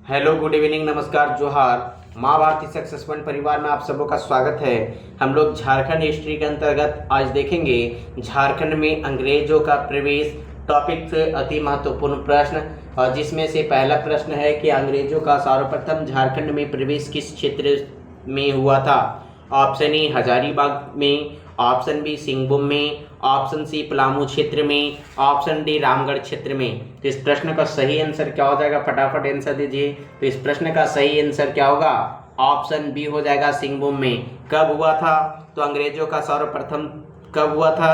Hello, good evening, नमस्कार, जोहार। माँ भारती सक्सेस पॉइंट परिवार में आप सबों का स्वागत है। हम लोग झारखंड हिस्ट्री के अंतर्गत आज देखेंगे झारखंड में अंग्रेजों का प्रवेश टॉपिक से अति महत्वपूर्ण प्रश्न, और जिसमें से पहला प्रश्न है कि अंग्रेजों का सर्वप्रथम झारखंड में प्रवेश किस क्षेत्र में हुआ था। ऑप्शन ए हजारीबाग में, ऑप्शन बी सिंहभूम में, ऑप्शन सी पलामू क्षेत्र में, ऑप्शन डी रामगढ़ क्षेत्र में। तो इस प्रश्न का सही आंसर क्या हो जाएगा, फटाफट आंसर दीजिए। तो इस प्रश्न का सही आंसर क्या होगा, ऑप्शन बी हो जाएगा, सिंहभूम में। कब हुआ था, तो अंग्रेजों का सर्वप्रथम कब हुआ था,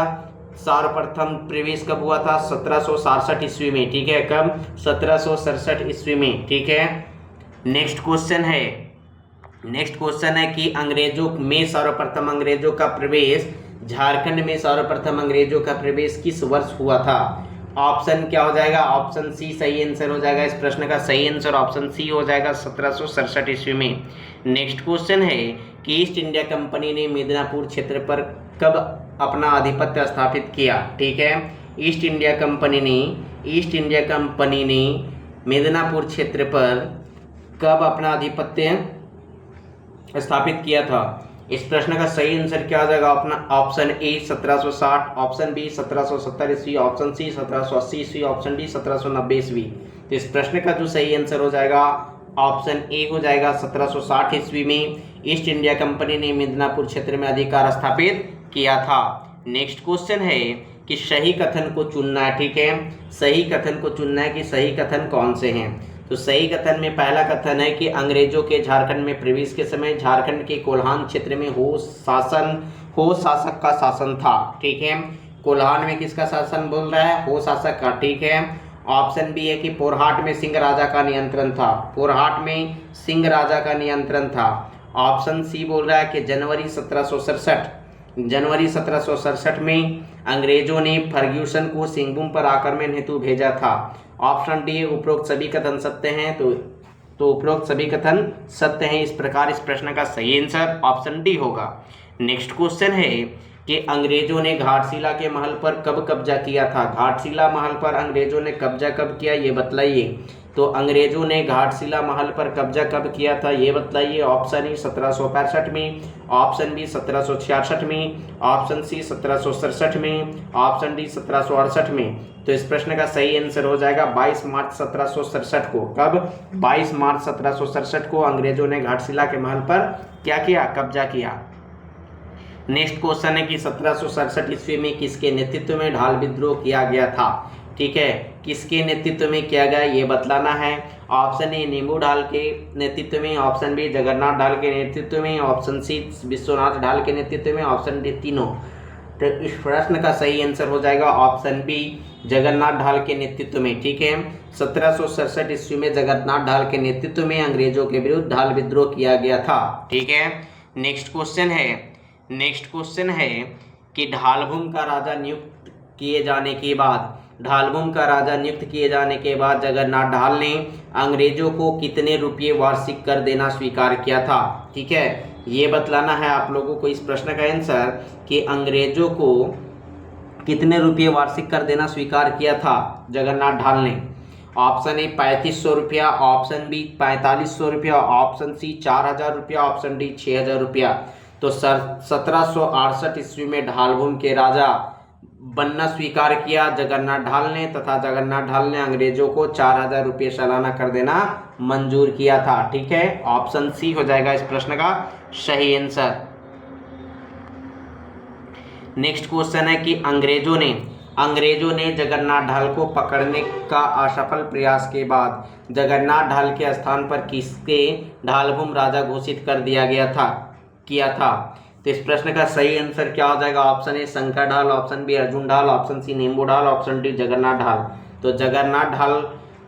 सर्वप्रथम प्रवेश कब हुआ था, 1767 ईस्वी में। ठीक है, कब, 1767 ईस्वी में। ठीक है, नेक्स्ट क्वेश्चन है कि अंग्रेजों में सर्वप्रथम अंग्रेजों का प्रवेश, झारखंड में सर्वप्रथम अंग्रेजों का प्रवेश किस वर्ष हुआ था। ऑप्शन क्या हो जाएगा, ऑप्शन सी सही आंसर हो जाएगा। इस प्रश्न का सही आंसर ऑप्शन सी हो जाएगा, 1767 ईस्वी में। नेक्स्ट क्वेश्चन है कि ईस्ट इंडिया कंपनी ने मिदनापुर क्षेत्र पर कब अपना आधिपत्य स्थापित किया। ठीक है, ईस्ट इंडिया कंपनी ने मिदनापुर क्षेत्र पर कब अपना आधिपत्य स्थापित किया था। इस प्रश्न का सही आंसर क्या हो जाएगा, अपना ऑप्शन ए 1760, ऑप्शन बी 1770 ईस्वी, ऑप्शन सी 1780 ईस्वी, ऑप्शन डी 1790 ईस्वी। तो इस प्रश्न का जो सही आंसर हो जाएगा ऑप्शन ए हो जाएगा, 1760 ईस्वी में ईस्ट इंडिया कंपनी ने मिदनापुर क्षेत्र में अधिकार स्थापित किया था। नेक्स्ट क्वेश्चन है कि सही कथन को चुनना है। ठीक है, सही कथन को चुनना है कि सही कथन कौन से हैं। तो सही कथन में पहला कथन है कि अंग्रेजों के झारखंड में प्रवेश के समय झारखंड के कोल्हान क्षेत्र में हो शासक का शासन था। ठीक है, कोल्हान में किसका शासन बोल रहा है, हो शासक का। ठीक है, ऑप्शन बी है कि पोरहाट में सिंह राजा का नियंत्रण था, पोरहाट में सिंह राजा का नियंत्रण था। ऑप्शन सी बोल रहा है कि जनवरी 1767 में अंग्रेजों ने फर्ग्यूसन को सिंहभूम पर आक्रमण हेतु भेजा था। ऑप्शन डी उपरोक्त सभी कथन सत्य हैं। तो उपरोक्त सभी कथन सत्य हैं। इस प्रकार इस प्रश्न का सही आंसर ऑप्शन डी होगा। नेक्स्ट क्वेश्चन है कि अंग्रेजों ने घाटशिला के महल पर कब कब्जा किया था। घाटशिला महल पर अंग्रेजों ने कब्जा कब किया, ये बतलाइए। तो अंग्रेजों ने घाटशिला महल पर कब्जा कब किया था, ये बतलाइए। ऑप्शन ई 1765 में, ऑप्शन बी 1766 में, ऑप्शन सी 1767 में, ऑप्शन डी 1768 में। तो इस प्रश्न का सही आंसर हो जाएगा 22 मार्च 1767 को। कब, 22 मार्च 1767 को अंग्रेजों ने घाटशिला के महल पर क्या किया, कब्जा किया। नेक्स्ट क्वेश्चन है कि 1767 ईस्वी में किसके नेतृत्व में ढाल विद्रोह किया गया था। ठीक है, किसके नेतृत्व में किया गया ये बतलाना है। ऑप्शन ए नींबू ढाल के नेतृत्व में, ऑप्शन बी जगन्नाथ ढाल के नेतृत्व में, ऑप्शन सी विश्वनाथ ढाल के नेतृत्व में, ऑप्शन डी तीनों। तो इस प्रश्न का सही आंसर हो जाएगा ऑप्शन बी जगन्नाथ ढाल के नेतृत्व में। ठीक है, 1767 ईस्वी में जगन्नाथ ढाल के नेतृत्व में अंग्रेजों के विरुद्ध ढाल विद्रोह किया गया था। ठीक है, नेक्स्ट क्वेश्चन है कि ढालभूम का राजा नियुक्त किए जाने के बाद जगन्नाथ ढाल ने अंग्रेजों को कितने रुपये वार्षिक कर देना स्वीकार किया था। ठीक है, ये बतलाना है आप लोगों को इस प्रश्न का आंसर कि अंग्रेजों को कितने रुपये वार्षिक कर देना स्वीकार किया था जगन्नाथ ढाल ने। ऑप्शन ए 3500 रुपया, ऑप्शन बी 4500 रुपया, ऑप्शन सी 4000 रुपया, ऑप्शन डी 6000 रुपया। तो 1768 ईस्वी में ढालभूम के राजा बनना स्वीकार किया जगन्नाथ ढाल ने, तथा जगन्नाथ ढाल ने अंग्रेजों को 4000 रुपये सालाना कर देना मंजूर किया था। ठीक है, ऑप्शन सी हो जाएगा इस प्रश्न का सही आंसर। नेक्स्ट क्वेश्चन है कि अंग्रेजों ने जगन्नाथ ढाल को पकड़ने का असफल प्रयास के बाद जगन्नाथ ढाल के स्थान पर किसके ढालभूम राजा घोषित कर किया था। तो इस प्रश्न का सही आंसर क्या हो जाएगा, ऑप्शन ए शंकर ढाल, ऑप्शन बी अर्जुन ढाल, ऑप्शन सी नींबू ढाल, ऑप्शन डी जगन्नाथ ढाल। तो जगन्नाथ ढाल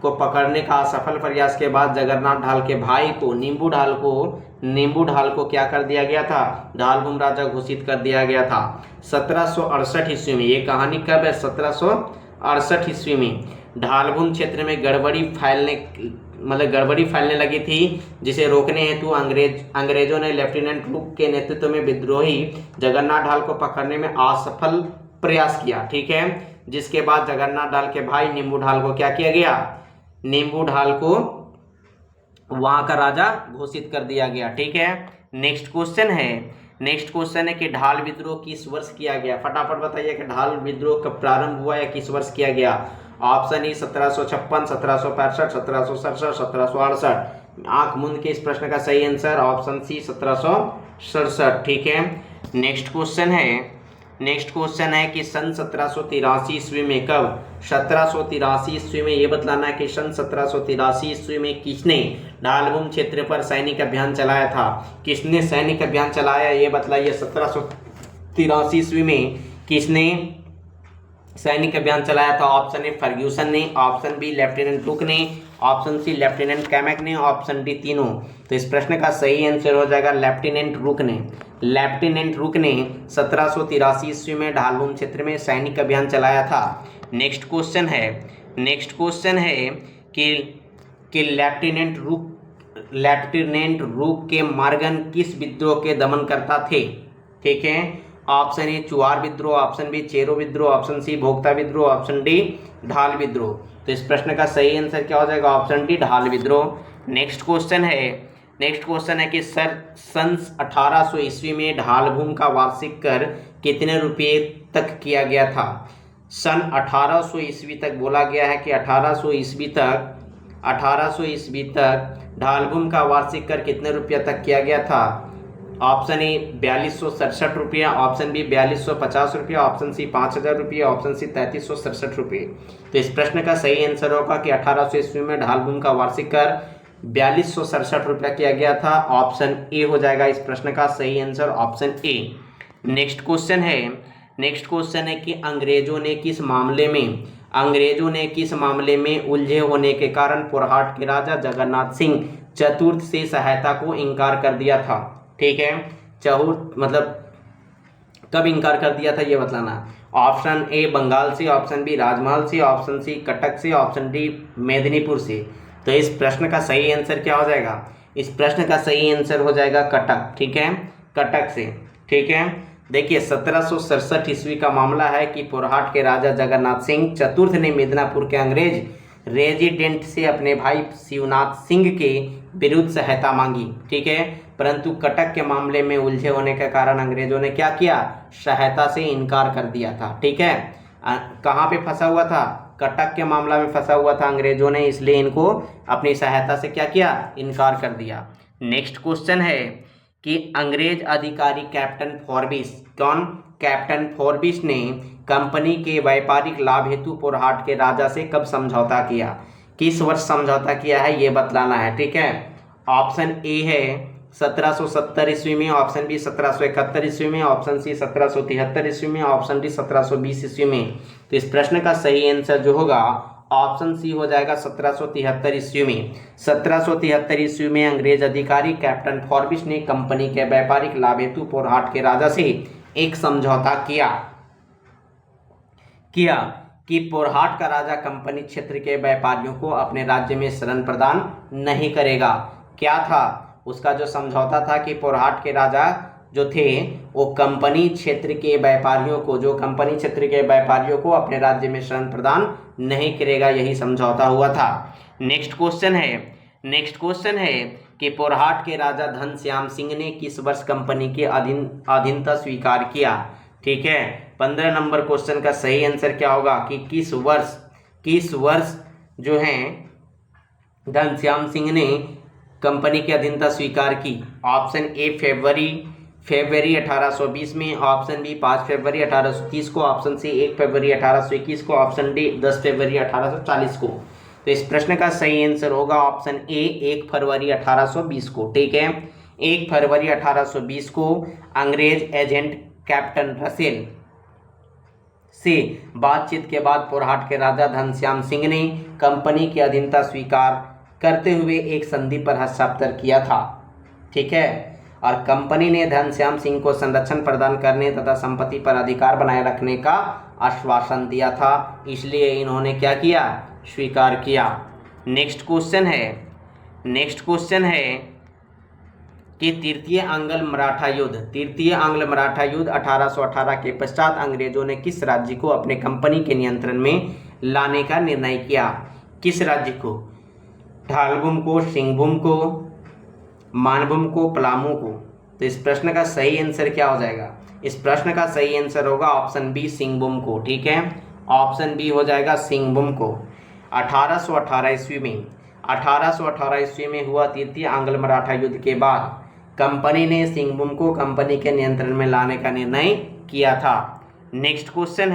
को पकड़ने का असफल प्रयास के बाद जगन्नाथ ढाल के भाई को नींबू ढाल को क्या कर दिया गया था, ढालभूम राजा घोषित कर दिया गया था 1768 ईस्वी में। ये कहानी कब है, 1768 ईस्वी में। ढालभूम क्षेत्र में गड़बड़ी फैलने लगी थी, जिसे रोकने हेतु अंग्रेजों ने लेफ्टिनेंट लुक के नेतृत्व में विद्रोही जगन्नाथ ढाल को पकड़ने में असफल प्रयास किया। ठीक है, जिसके बाद जगन्नाथ ढाल के भाई नींबू ढाल को क्या किया गया, नींबू ढाल को वहाँ का राजा घोषित कर दिया गया। ठीक है, नेक्स्ट क्वेश्चन है कि ढाल विद्रोह किस वर्ष किया गया। फटाफट बताइए कि ढाल विद्रोह कब प्रारंभ हुआ या किस वर्ष किया गया। Option A 1756, 1765, 1767, 1768। आंख मूंद के इस प्रश्न का सही आंसर ऑप्शन सी 1767। ठीक है, नेक्स्ट क्वेश्चन है कि सन 1783 ईस्वी में कब, 1783 ईस्वी में ये बतलाना है कि सन 1783 ईस्वी में किसने ढालभूम क्षेत्र पर सैनिक अभियान चलाया था। किसने सैनिक अभियान चलाया ये बतलाइए। 1783 ईस्वी में किसने सैनिक अभियान चलाया था। ऑप्शन ए फर्ग्यूसन ने, ऑप्शन बी लेफ्टिनेंट रुक ने, ऑप्शन सी लेफ्टिनेंट कैमक ने, ऑप्शन डी तीनों। तो इस प्रश्न का सही आंसर हो जाएगा लेफ्टिनेंट रुक ने। लेफ्टिनेंट रुक ने 1783 ईस्वी में ढालभूम क्षेत्र में सैनिक अभियान चलाया था। नेक्स्ट क्वेश्चन है कि लेफ्टिनेंट रुक के मार्गन किस विद्रोह के दमनकर्ता थे। ठीक है, ऑप्शन ए चुआर विद्रोह, ऑप्शन बी चेरो विद्रोह, ऑप्शन सी भोक्ता विद्रोह, ऑप्शन डी ढाल विद्रोह। तो इस प्रश्न का सही आंसर क्या हो जाएगा, ऑप्शन डी ढाल विद्रोह। नेक्स्ट क्वेश्चन है कि सन 1800 ईस्वी में ढालभूम का वार्षिक कर कितने रुपये तक किया गया था। सन 1800 ईस्वी तक बोला गया है कि 1800 ईस्वी तक ढालभूम का वार्षिक कर कितने रुपये तक किया गया था। ऑप्शन ए 4267 रुपया, ऑप्शन बी 4250 रुपया, ऑप्शन सी 5000 रुपया, ऑप्शन सी 3367 रुपये। तो इस प्रश्न का सही आंसर होगा कि 1800 ईस्वी में ढालभूम का वार्षिक कर 4267 रुपया किया गया था। ऑप्शन ए हो जाएगा इस प्रश्न का सही answer, option A. Next question है कि अंग्रेजों ने किस मामले में उलझे होने के कारण पुरहाट के राजा जगन्नाथ सिंह चतुर्थ से सहायता को इनकार कर दिया था। ठीक है, मतलब कब इनकार कर दिया था ये बतलाना। ऑप्शन ए बंगाल से, ऑप्शन बी राजमहल से, ऑप्शन सी कटक से, ऑप्शन डी मेदिनीपुर से। तो इस प्रश्न का सही आंसर क्या हो जाएगा, इस प्रश्न का सही आंसर हो जाएगा कटक। ठीक है, कटक से। ठीक है, देखिए 1767 ईस्वी का मामला है कि पुरहाट के राजा जगन्नाथ सिंह चतुर्थ ने मिदनापुर के अंग्रेज रेजिडेंट से अपने भाई शिवनाथ सिंह के विरुद्ध सहायता मांगी। ठीक है, परंतु कटक के मामले में उलझे होने के कारण अंग्रेजों ने क्या किया, सहायता से इनकार कर दिया था। ठीक है, कहाँ पे फंसा हुआ था, कटक के मामला में फंसा हुआ था अंग्रेजों ने, इसलिए इनको अपनी सहायता से क्या किया, इनकार कर दिया। नेक्स्ट क्वेश्चन है कि अंग्रेज अधिकारी कैप्टन फॉरबिस, कौन, कैप्टन फॉरबिस ने कंपनी के व्यापारिक लाभ हेतु पुरहाट के राजा से कब समझौता किया। किस वर्ष समझौता किया है ये बतलाना है। ठीक है, ऑप्शन ए है 1770 ईस्वी में, ऑप्शन बी 1771 ईस्वी में, ऑप्शन सी 1773 ईस्वी में, ऑप्शन डी 1720 ईस्वी में। तो इस प्रश्न का सही आंसर जो होगा ऑप्शन सी हो जाएगा 1773 ईस्वी में। 1773 ईस्वी में अंग्रेज अधिकारी कैप्टन फॉरबिस ने कंपनी के व्यापारिक लाभ हेतु पुरहाट के राजा से एक समझौता किया कि पुरहाट का राजा कंपनी क्षेत्र के व्यापारियों को अपने राज्य में शरण प्रदान नहीं करेगा। क्या था उसका जो समझौता था कि पुरहाट के राजा जो थे वो कंपनी क्षेत्र के व्यापारियों को अपने राज्य में शरण प्रदान नहीं करेगा, यही समझौता हुआ था। नेक्स्ट क्वेश्चन है कि पुरहाट के राजा धनश्याम सिंह ने किस वर्ष कंपनी की अधीनता स्वीकार किया। ठीक है, 15 नंबर क्वेश्चन का सही आंसर क्या होगा कि किस वर्ष जो है धनश्याम सिंह ने कंपनी की अधीनता स्वीकार की। ऑप्शन ए फरवरी 1820 में, ऑप्शन बी 5 फरवरी 1830 को, ऑप्शन सी 1 फरवरी 1821 को, ऑप्शन डी 10 फरवरी 1840 को। तो इस प्रश्न का सही आंसर होगा ऑप्शन ए 1 फरवरी 1820 को। ठीक है, 1 फरवरी 1820 को अंग्रेज एजेंट कैप्टन रसेल से बातचीत के बाद पुरहाट के राजा धनश्याम सिंह ने कंपनी की अधीनता स्वीकार करते हुए एक संधि पर हस्ताक्षर किया था। ठीक है, और कंपनी ने धनश्याम सिंह को संरक्षण प्रदान करने तथा संपत्ति पर अधिकार बनाए रखने का आश्वासन दिया था, इसलिए इन्होंने क्या किया, स्वीकार किया। नेक्स्ट क्वेश्चन है कि तृतीय आंग्ल मराठा युद्ध 1818 के पश्चात अंग्रेजों ने किस राज्य को अपने कंपनी के नियंत्रण में लाने का निर्णय किया। किस राज्य को, ढालभूम को, सिंहभूम को, मानभूम को, पलामू को। तो इस प्रश्न का सही आंसर क्या हो जाएगा? इस प्रश्न का सही आंसर होगा ऑप्शन बी, सिंहभूम को। ठीक है, ऑप्शन बी हो जाएगा सिंहभूम को। 1818 ईस्वी में 1818 ईस्वी में हुआ तृतीय आंग्ल मराठा युद्ध के बाद कंपनी ने सिंहभूम को कंपनी के नियंत्रण में लाने का निर्णय किया था। नेक्स्ट क्वेश्चन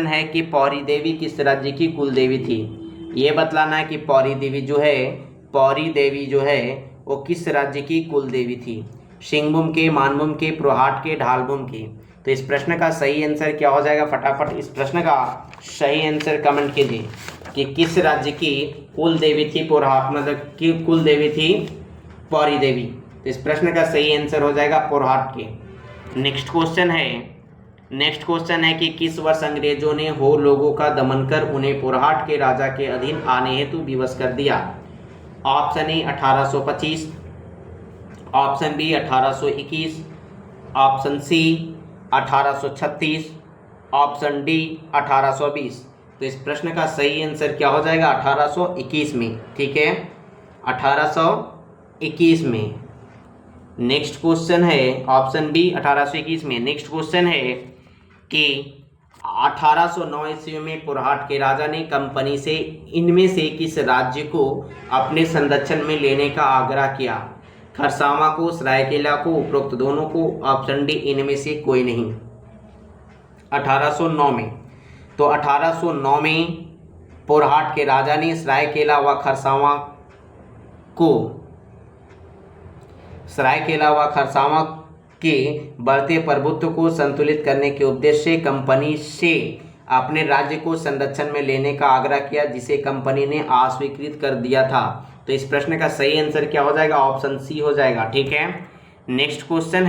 है कि पौरी देवी किस राज्य की कुल देवी थी? ये बतलाना है कि पौरी देवी जो है वो किस राज्य की कुल देवी थी? सिंहभूम के, मानभूम के, पुरहाट के, ढालभूम के। तो इस प्रश्न का सही आंसर क्या हो जाएगा? फटाफट इस प्रश्न का सही आंसर कमेंट कीजिए कि किस राज्य की कुल देवी थी पुरहाट, मतलब की कुल देवी थी पौरी देवी। तो इस प्रश्न का सही आंसर हो जाएगा पुरहाट के। नेक्स्ट क्वेश्चन है कि किस वर्ष अंग्रेजों ने हो लोगों का दमन कर उन्हें पुरहाट के राजा के अधीन आने हेतु विवश कर दिया? Option A 1825, option B 1821, option C 1836, option D 1820। तो इस प्रश्न का सही आंसर क्या हो जाएगा? 1821 में। ठीक है, 1821 में। नेक्स्ट क्वेश्चन है ऑप्शन बी 1821 में। नेक्स्ट क्वेश्चन है कि 1809 ईस्वी में पुरहाट के राजा ने कंपनी से इनमें से किस राज्य को अपने संरक्षण में लेने का आग्रह किया? खरसावां को, सरायकेला को, उपरोक्त दोनों को, ऑप्शन डी इनमें से कोई नहीं। 1809 में, तो 1809 में पुरहाट के राजा ने सरायकेला व खरसावां के बढ़ते प्रभुत्व को संतुलित करने के उद्देश्य से कंपनी से अपने राज्य को संरक्षण में लेने का आग्रह किया, जिसे कंपनी ने अस्वीकृत कर दिया था। तो इस प्रश्न का सही आंसर क्या हो जाएगा? ऑप्शन सी हो जाएगा। ठीक है, नेक्स्ट क्वेश्चन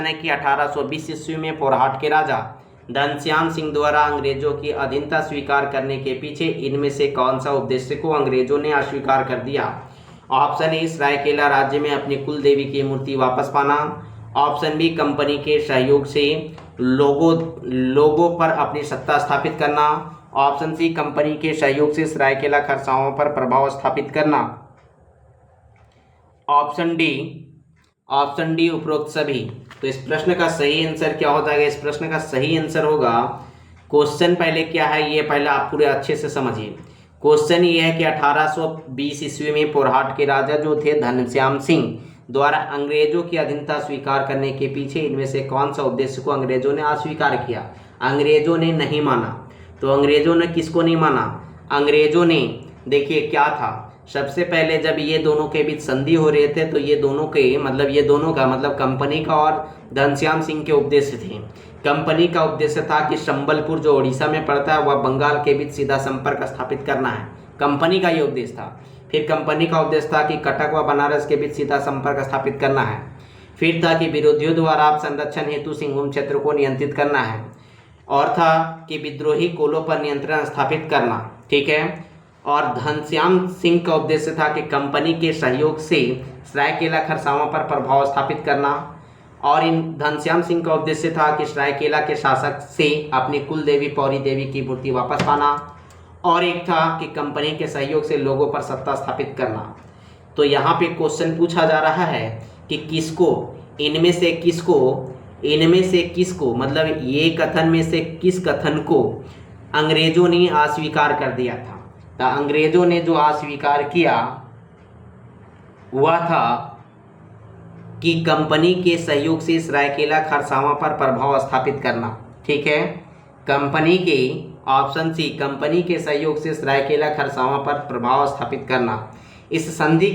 है कि 1820 ईस्वी में पुरहाट के राजा घनश्याम सिंह द्वारा अंग्रेजों की अधीनता स्वीकार करने के पीछे इनमें से कौन सा उद्देश्य को अंग्रेजों ने अस्वीकार कर दिया? ऑप्शन ए सरायकेला राज्य में अपनी कुल देवी की मूर्ति वापस पाना, ऑप्शन बी कंपनी के सहयोग से लोगों पर अपनी सत्ता स्थापित करना, ऑप्शन सी कंपनी के सहयोग से सरायकेला खरसावां पर प्रभाव स्थापित करना, ऑप्शन डी उपरोक्त सभी। तो इस प्रश्न का सही आंसर क्या हो जाएगा? इस प्रश्न का सही आंसर होगा, क्वेश्चन पहले क्या है ये पहले आप पूरे अच्छे से समझिए। क्वेश्चन ये है कि 1820 ईस्वी में पुरहाट के राजा जो थे घनश्याम सिंह द्वारा अंग्रेजों की अधीनता स्वीकार करने के पीछे इनमें से कौन सा उद्देश्य को अंग्रेजों ने अस्वीकार किया? अंग्रेजों ने नहीं माना। तो अंग्रेजों ने किसको नहीं माना? अंग्रेजों ने, देखिए क्या था, सबसे पहले जब ये दोनों के बीच संधि हो रहे थे तो ये दोनों का मतलब कंपनी का और घनश्याम सिंह के उद्देश्य थे। कंपनी का उद्देश्य था कि संबलपुर जो उड़ीसा में पड़ता है वह बंगाल के बीच सीधा संपर्क स्थापित करना है, कंपनी का ये उद्देश्य था। फिर कंपनी का उद्देश्य था कि कटक व बनारस के बीच सीधा संपर्क स्थापित करना है। फिर था कि विरोधियों द्वारा संरक्षण हेतु सिंहभूम क्षेत्र को नियंत्रित करना है, और था कि विद्रोही कोलों पर नियंत्रण स्थापित करना। ठीक है, और घनश्याम सिंह का उद्देश्य था कि कंपनी के सहयोग से सरायकेला खरसावां पर प्रभाव स्थापित करना, और इन घनश्याम सिंह का उद्देश्य था कि सरायकेला के शासक से अपनी कुल देवी पौरी देवी की मूर्ति वापस पाना, और एक था कि कंपनी के सहयोग से लोगों पर सत्ता स्थापित करना। तो यहाँ पे क्वेश्चन पूछा जा रहा है कि इनमें से किसको मतलब ये कथन में से किस कथन को अंग्रेजों ने अस्वीकार कर दिया था? तो अंग्रेजों ने जो अस्वीकार किया वह था कि कंपनी के सहयोग से सरायकेला खरसावां पर प्रभाव स्थापित करना। ठीक है, कंपनी के ऑप्शन सी कंपनी के सहयोग से सरायकेला खरसावां पर प्रभाव स्थापित करना। इस संधि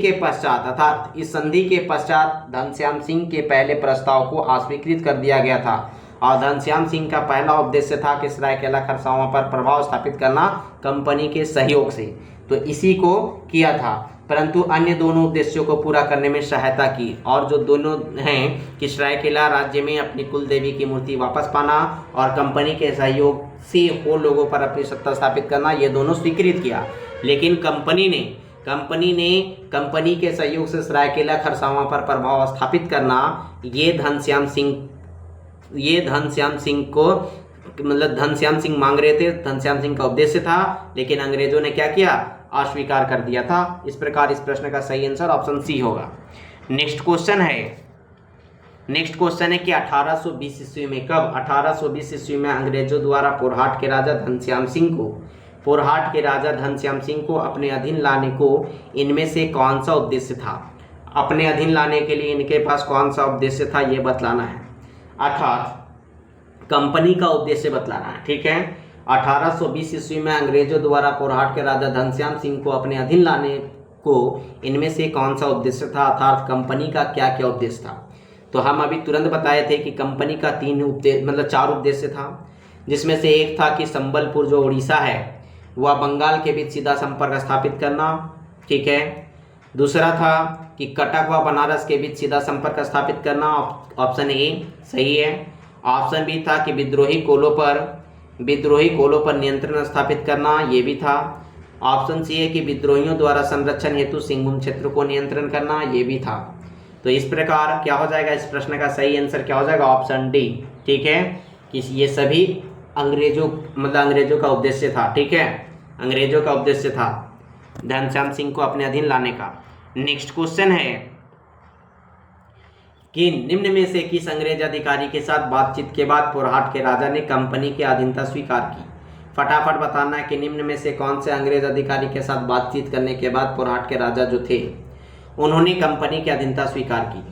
के पश्चात घनश्याम सिंह के पहले प्रस्ताव को अस्वीकृत कर दिया गया था, और घनश्याम सिंह का पहला उद्देश्य था कि सरायकेला खरसावां पर प्रभाव स्थापित करना कंपनी के सहयोग से, तो इसी को किया था, परंतु अन्य दोनों उद्देश्यों को पूरा करने में सहायता की। और जो दोनों हैं कि सरायकेला राज्य में अपनी कुल देवी की मूर्ति वापस पाना और कंपनी के सहयोग से हो लोगों पर अपनी सत्ता स्थापित करना, ये दोनों स्वीकृत किया। लेकिन कंपनी के सहयोग से सरायकेला खरसावां पर प्रभाव स्थापित करना, ये घनश्याम सिंह मांग रहे थे, घनश्याम सिंह का उद्देश्य था। लेकिन अंग्रेजों ने क्या किया? अस्वीकार कर दिया था। इस प्रकार इस प्रश्न का सही आंसर ऑप्शन सी होगा। नेक्स्ट क्वेश्चन है कि 1820 ईस्वी में, कब 1820 ईस्वी में अंग्रेजों द्वारा पोरहाट के राजा घनश्याम सिंह को अपने अधीन लाने को इनमें से कौन सा उद्देश्य था? अपने अधीन लाने के लिए इनके पास कौन सा उद्देश्य था ये बतलाना है, अर्थात कंपनी का उद्देश्य बतलाना है। ठीक है, 1820 ईस्वी में अंग्रेजों द्वारा पोरहाट के राजा घनश्याम सिंह को अपने अधीन लाने को इनमें से कौन सा उद्देश्य था, अर्थात कंपनी का क्या क्या उद्देश्य था? तो हम अभी तुरंत बताए थे कि कंपनी का 4 उद्देश्य था, जिसमें से एक था कि संबलपुर जो उड़ीसा है वह बंगाल के बीच सीधा संपर्क स्थापित करना। ठीक है, दूसरा था कि कटक व बनारस के बीच सीधा संपर्क स्थापित करना, ऑप्शन ए सही है। ऑप्शन बी था कि विद्रोही कोलों पर नियंत्रण स्थापित करना, ये भी था। ऑप्शन सी है कि विद्रोहियों द्वारा संरक्षण हेतु सिंहभूम क्षेत्र को नियंत्रण करना, ये भी था। तो इस प्रकार क्या हो जाएगा, इस प्रश्न का सही आंसर क्या हो जाएगा, ऑप्शन डी। ठीक है, कि ये सभी अंग्रेजों का उद्देश्य था। ठीक है, अंग्रेजों का उद्देश्य था घनश्याम सिंह को अपने अधीन लाने का। नेक्स्ट क्वेश्चन है कि निम्न में से किस अंग्रेज अधिकारी के साथ बातचीत के बाद पोरहाट के राजा ने कंपनी की अधीनता स्वीकार की? फटाफट बताना है कि निम्न में से कौन से अंग्रेज अधिकारी के साथ बातचीत करने के बाद पोरहाट के राजा जो थे उन्होंने कंपनी की अधीनता स्वीकार की।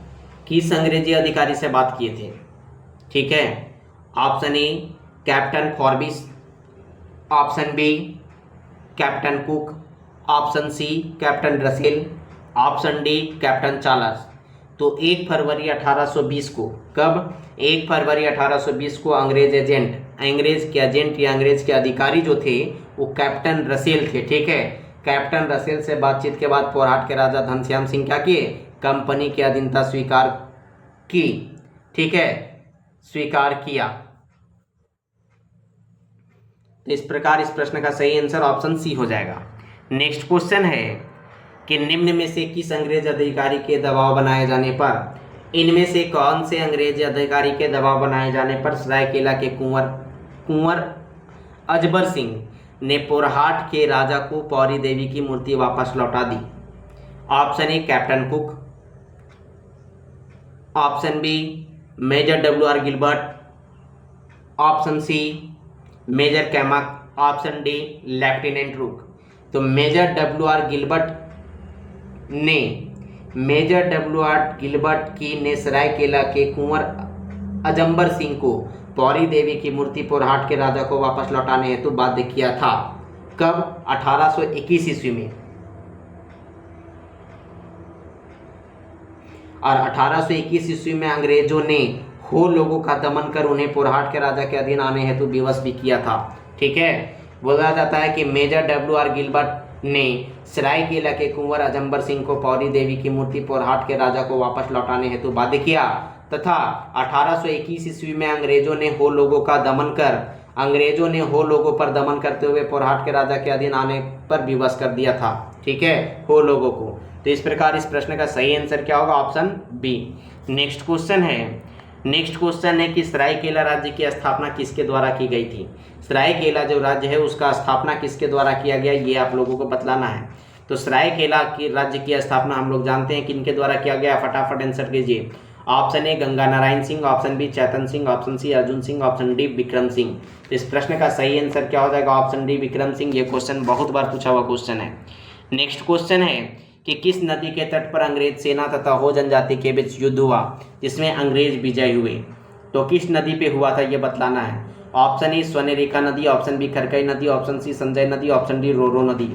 किस अंग्रेजी अधिकारी से बात किए थे? ठीक है, option A captain Forbes, option B captain Cook, option C captain Russell, option D captain Charles. तो 1 फरवरी 1820 को, कब 1 फरवरी 1820 को अंग्रेज के एजेंट या अंग्रेज के अधिकारी जो थे वो कैप्टन रसेल थे। ठीक है, कैप्टन रसेल से बातचीत के बाद पोरहाट के राजा घनश्याम सिंह क्या किए, कंपनी की अधीनता स्वीकार की। ठीक है, स्वीकार किया। तो इस प्रकार इस प्रश्न का सही आंसर ऑप्शन सी हो जाएगा। नेक्स्ट क्वेश्चन है कि निम्न में से किस अंग्रेज अधिकारी के दबाव बनाए जाने पर, इनमें से कौन से अंग्रेज अधिकारी के दबाव बनाए जाने पर सरायकेला के कुंवर अजबर सिंह ने पोरहाट के राजा को पौरी देवी की मूर्ति वापस लौटा दी? Option A captain Cook, option B major WR Gilbert, option C major Camac, option D lieutenant Rooke. तो मेजर WR गिलबर्ट ने सरायकेला के कुंवर अजम्बर सिंह को पौरी देवी की मूर्ति पोरहाट के राजा को वापस लौटाने हेतु बाध्य किया था। कब? 1821 ईस्वी में। और 1821 ईस्वी में अंग्रेजों ने हो लोगों का दमन कर उन्हें पोरहाट के राजा के अधीन आने हेतु विवश भी किया था। ठीक है, बोला जाता है कि मेजर WR गिलबर्ट ने सरायकेला के कुंवर अजम्बर सिंह को पौरी देवी की मूर्ति पोरहाट के राजा को वापस लौटाने हेतु बाध्य किया तथा 1821 ईस्वी में अंग्रेजों ने हो लोगों पर दमन करते हुए पोरहाट के राजा के अधीन आने पर विवश कर दिया था। ठीक है, हो लोगों को। तो इस प्रकार इस प्रश्न का सही आंसर क्या होगा, ऑप्शन बी। नेक्स्ट क्वेश्चन है कि सरायकेला राज्य की स्थापना किसके द्वारा की गई थी? सरायकेला जो राज्य है उसका स्थापना किसके द्वारा किया गया, ये आप लोगों को बतलाना है। तो सरायकेला की राज्य की स्थापना हम लोग जानते हैं किनके द्वारा किया गया, फटाफट आंसर कीजिए। Option A Ganga Narayan Singh, option B Chaitan Singh, option C Arjun Singh, option D Vikram Singh. तो इस प्रश्न का सही आंसर क्या हो जाएगा, ऑप्शन डी विक्रम सिंह। ये क्वेश्चन बहुत बार पूछा हुआ क्वेश्चन है। नेक्स्ट क्वेश्चन है कि किस नदी के तट पर अंग्रेज सेना तथा हो जनजाति के बीच युद्ध हुआ जिसमें अंग्रेज विजय हुए? तो किस नदी पे हुआ था ये बतलाना है। ऑप्शन ए स्वर्णरेखा नदी, ऑप्शन बी खरकई नदी, ऑप्शन सी संजय नदी, ऑप्शन डी रोरो नदी।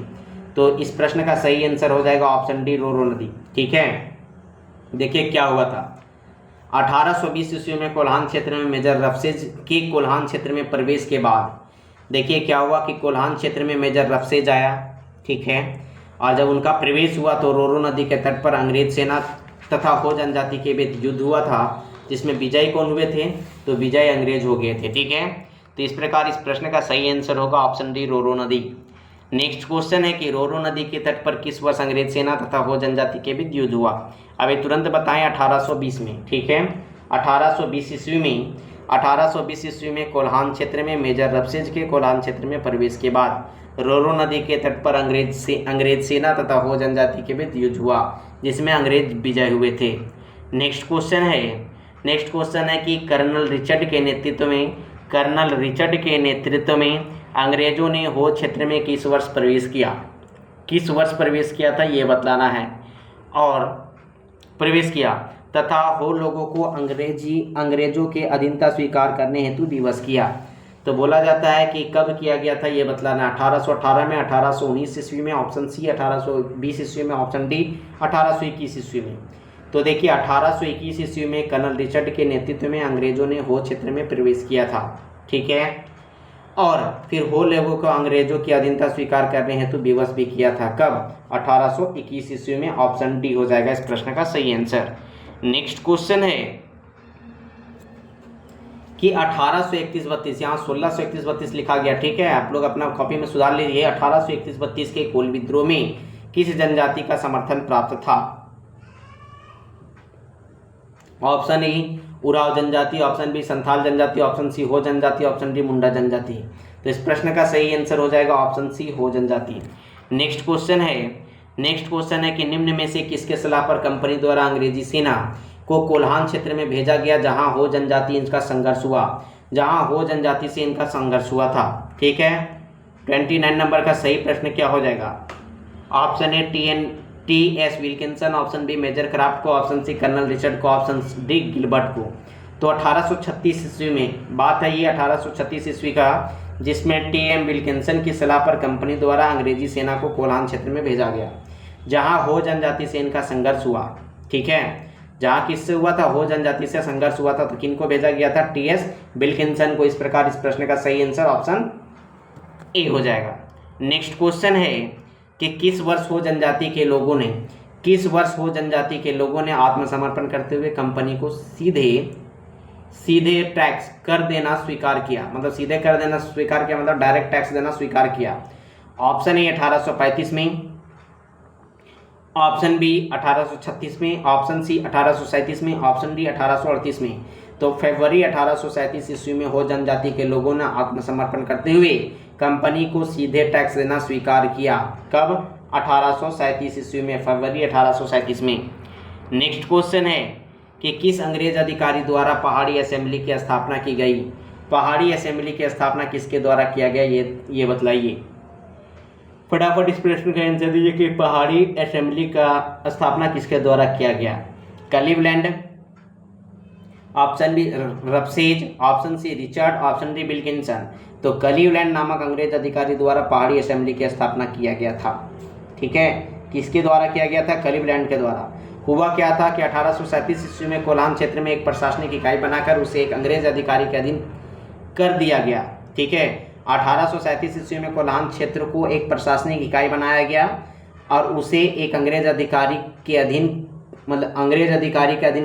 तो इस प्रश्न का सही आंसर हो जाएगा ऑप्शन डी रोरो नदी। ठीक है, देखिए क्या हुआ था। 1820 ईस्वी में कोल्हान क्षेत्र में मेजर रफसेज के कोल्हान क्षेत्र में प्रवेश के बाद देखिए क्या हुआ कि कोल्हान क्षेत्र में मेजर रफसेज आया। ठीक है, और जब उनका प्रवेश हुआ तो रोरो नदी के तट पर अंग्रेज सेना तथा हो जनजाति के बीच युद्ध हुआ था जिसमें विजयी कौन हुए थे, तो विजय अंग्रेज हो गए थे। ठीक है, तो इस प्रकार इस प्रश्न का सही आंसर होगा ऑप्शन डी रोरो नदी। नेक्स्ट क्वेश्चन है कि रोरो नदी के तट पर किस वर्ष अंग्रेज सेना तथा हो जनजाति के बीच युद्ध हुआ? अभी तुरंत बताएं, 1820 में। ठीक है, 1820 ईस्वी में कोल्हान क्षेत्र में मेजर रफसेज के कोल्हान क्षेत्र में प्रवेश के बाद रोरो नदी के तट पर अंग्रेज सेना तथा हो जनजाति के बीच युद्ध हुआ, जिसमें अंग्रेज विजय हुए थे। नेक्स्ट क्वेश्चन है कि कर्नल रिचर्ड के नेतृत्व में अंग्रेजों ने हो क्षेत्र में किस वर्ष प्रवेश किया था ये बतलाना है, और प्रवेश किया तथा हो लोगों को अंग्रेजों के अधीनता स्वीकार करने हेतु दिवस किया। तो बोला जाता है कि कब किया गया था ये बतलाना, 1818 में, 1819 ईस्वी में ऑप्शन सी, 1820 ईस्वी में ऑप्शन डी, 1821 ईस्वी में। तो देखिए 1821 ईस्वी में कर्नल रिचर्ड के नेतृत्व में अंग्रेजों ने हो क्षेत्र में प्रवेश किया था, ठीक है। और फिर हो लोगों को अंग्रेजों की अधीनता स्वीकार करने हेतु दिवस भी किया था, कब? 1821 ईस्वी में। ऑप्शन डी हो जाएगा इस प्रश्न का सही आंसर। नेक्स्ट क्वेश्चन है कि 1831-32, यहाँ 1631-32 लिखा गया, ठीक है। आप लोग अपना कॉपी में सुधार लीजिए। 1831-32 के कोल विद्रोह में किस जनजाति का समर्थन प्राप्त था? ऑप्शन ए उराव जनजाति, ऑप्शन बी संथाल जनजाति, ऑप्शन सी हो जनजाति, ऑप्शन डी मुंडा जनजाति। तो इस प्रश्न का सही आंसर हो जाएगा ऑप्शन सी, हो जनजाति। नेक्स्ट क्वेश्चन है कि निम्न में से किसके सलाह पर कंपनी द्वारा अंग्रेजी सेना को कोल्हान क्षेत्र में भेजा गया जहां हो जनजाति से इनका संघर्ष हुआ था, ठीक है। 29 नंबर का सही प्रश्न क्या हो जाएगा? Option A T S. Wilkinson, option B major Craft को, ऑप्शन सी कर्नल रिचर्ड को, ऑप्शन डी गिलबर्ट को। तो 1836 ईस्वी में बात है, ये 1836 ईस्वी का, जिसमें टी.एम. विल्किंसन की सलाह पर कंपनी द्वारा अंग्रेजी सेना को कोल्हान क्षेत्र में भेजा गया जहां हो जनजाति से इनका संघर्ष हुआ, ठीक है। जहां किससे हुआ था? हो जनजाति से संघर्ष हुआ था। तो किनको भेजा गया था? टी.एस. विल्किंसन को। इस प्रकार इस प्रश्न का सही आंसर ऑप्शन ए हो जाएगा। नेक्स्ट क्वेश्चन है कि किस वर्ष हो जनजाति के लोगों ने आत्मसमर्पण करते हुए कंपनी को सीधे टैक्स कर देना स्वीकार किया, मतलब डायरेक्ट टैक्स देना स्वीकार किया। ऑप्शन ए 1835 में, ऑप्शन बी 1836 में, ऑप्शन सी 1837 में, ऑप्शन डी 1838 में। तो फरवरी 1837 ईस्वी में हो जनजाति के लोगों ने आत्मसमर्पण करते हुए कंपनी को सीधे टैक्स देना स्वीकार किया, कब? 1837 ईस्वी में, फरवरी 1837 में। नेक्स्ट क्वेश्चन है कि किस अंग्रेज अधिकारी द्वारा पहाड़ी असेंबली की स्थापना की गई? पहाड़ी असेंबली की स्थापना किसके द्वारा किया गया ये बतलाइए। फटाफट इस प्रश्न का आंसर दीजिए कि पहाड़ी असेंबली का स्थापना किसके द्वारा किया गया? Cleveland, option B Roughsedge, option C Richard, option D Wilkinson. तो क्लीवलैंड नामक अंग्रेज अधिकारी द्वारा पहाड़ी असेंबली की स्थापना किया गया था, ठीक है। किसके द्वारा किया गया था? क्लीवलैंड के द्वारा। हुआ क्या था कि 1837 ईस्वी में कोल्हान क्षेत्र में एक प्रशासनिक इकाई बनाकर उसे एक अंग्रेज अधिकारी के अधीन कर दिया गया, ठीक है। 1837 ईस्वी में कोल्हान क्षेत्र को एक प्रशासनिक इकाई बनाया गया और उसे एक अंग्रेज अधिकारी के अधीन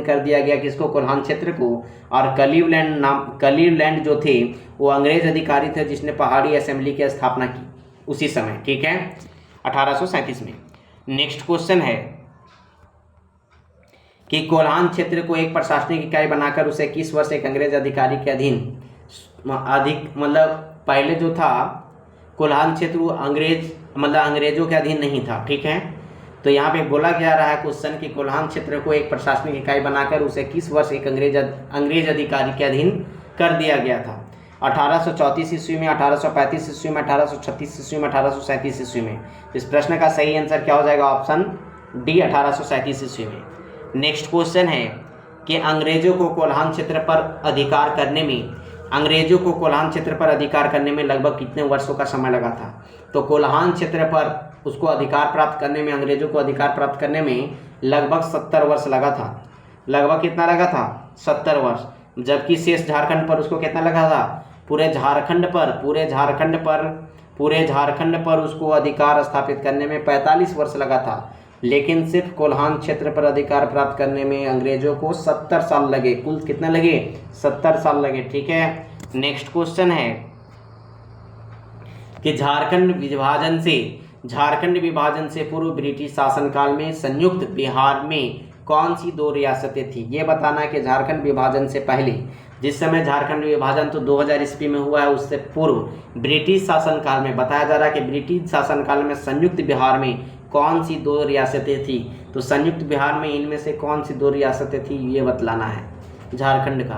कर दिया गया। किसको? कोल्हान क्षेत्र को। और क्लीवलैंड जो थे वो अंग्रेज अधिकारी थे जिसने पहाड़ी असेंबली की स्थापना की उसी समय, ठीक है, 1837 में। नेक्स्ट क्वेश्चन है कि कोल्हान क्षेत्र को एक प्रशासनिक इकाई बनाकर उसे किस वर्ष एक अंग्रेज अधिकारी के अधीन पहले जो था कोल्हान क्षेत्र वो अंग्रेजों के अधीन नहीं था, ठीक है। तो यहाँ पे बोला जा रहा है क्वेश्चन कि कोल्हान क्षेत्र को एक प्रशासनिक इकाई बनाकर उसे किस वर्ष एक अंग्रेज अधिकारी के अधीन कर दिया गया था? 1834 ईस्वी में, 1835 ईस्वी में, 1836 ईस्वी में, 1837 ईस्वी में। इस प्रश्न का सही आंसर क्या हो जाएगा? ऑप्शन डी 1837 ईस्वी में। नेक्स्ट क्वेश्चन है कि अंग्रेजों को कोल्हान क्षेत्र पर अधिकार करने में लगभग कितने वर्षों का समय लगा था? तो कोल्हान क्षेत्र पर उसको अधिकार प्राप्त करने में, अंग्रेजों को अधिकार प्राप्त करने में लगभग 70 वर्ष लगा था। लगभग कितना लगा था? 70 वर्ष। जबकि शेष झारखंड पर उसको कितना लगा था? पूरे झारखंड पर उसको अधिकार स्थापित करने में 45 वर्ष लगा था। लेकिन सिर्फ कोल्हान क्षेत्र पर अधिकार प्राप्त करने में अंग्रेजों को 70 साल लगे। कुल कितना लगे? 70 साल लगे, ठीक है। नेक्स्ट क्वेश्चन है कि झारखंड विभाजन से पूर्व ब्रिटिश शासनकाल में संयुक्त बिहार में कौन सी 2 रियासतें थी? ये बताना है कि झारखंड विभाजन से पहले जिस समय झारखंड विभाजन तो 2000 ईस्वी में हुआ है, उससे पूर्व ब्रिटिश शासनकाल में बताया जा रहा है कि ब्रिटिश शासनकाल में संयुक्त बिहार में कौन सी 2 रियासतें थी। तो संयुक्त बिहार में इनमें से कौन सी 2 रियासतें थी ये बतलाना है। झारखंड का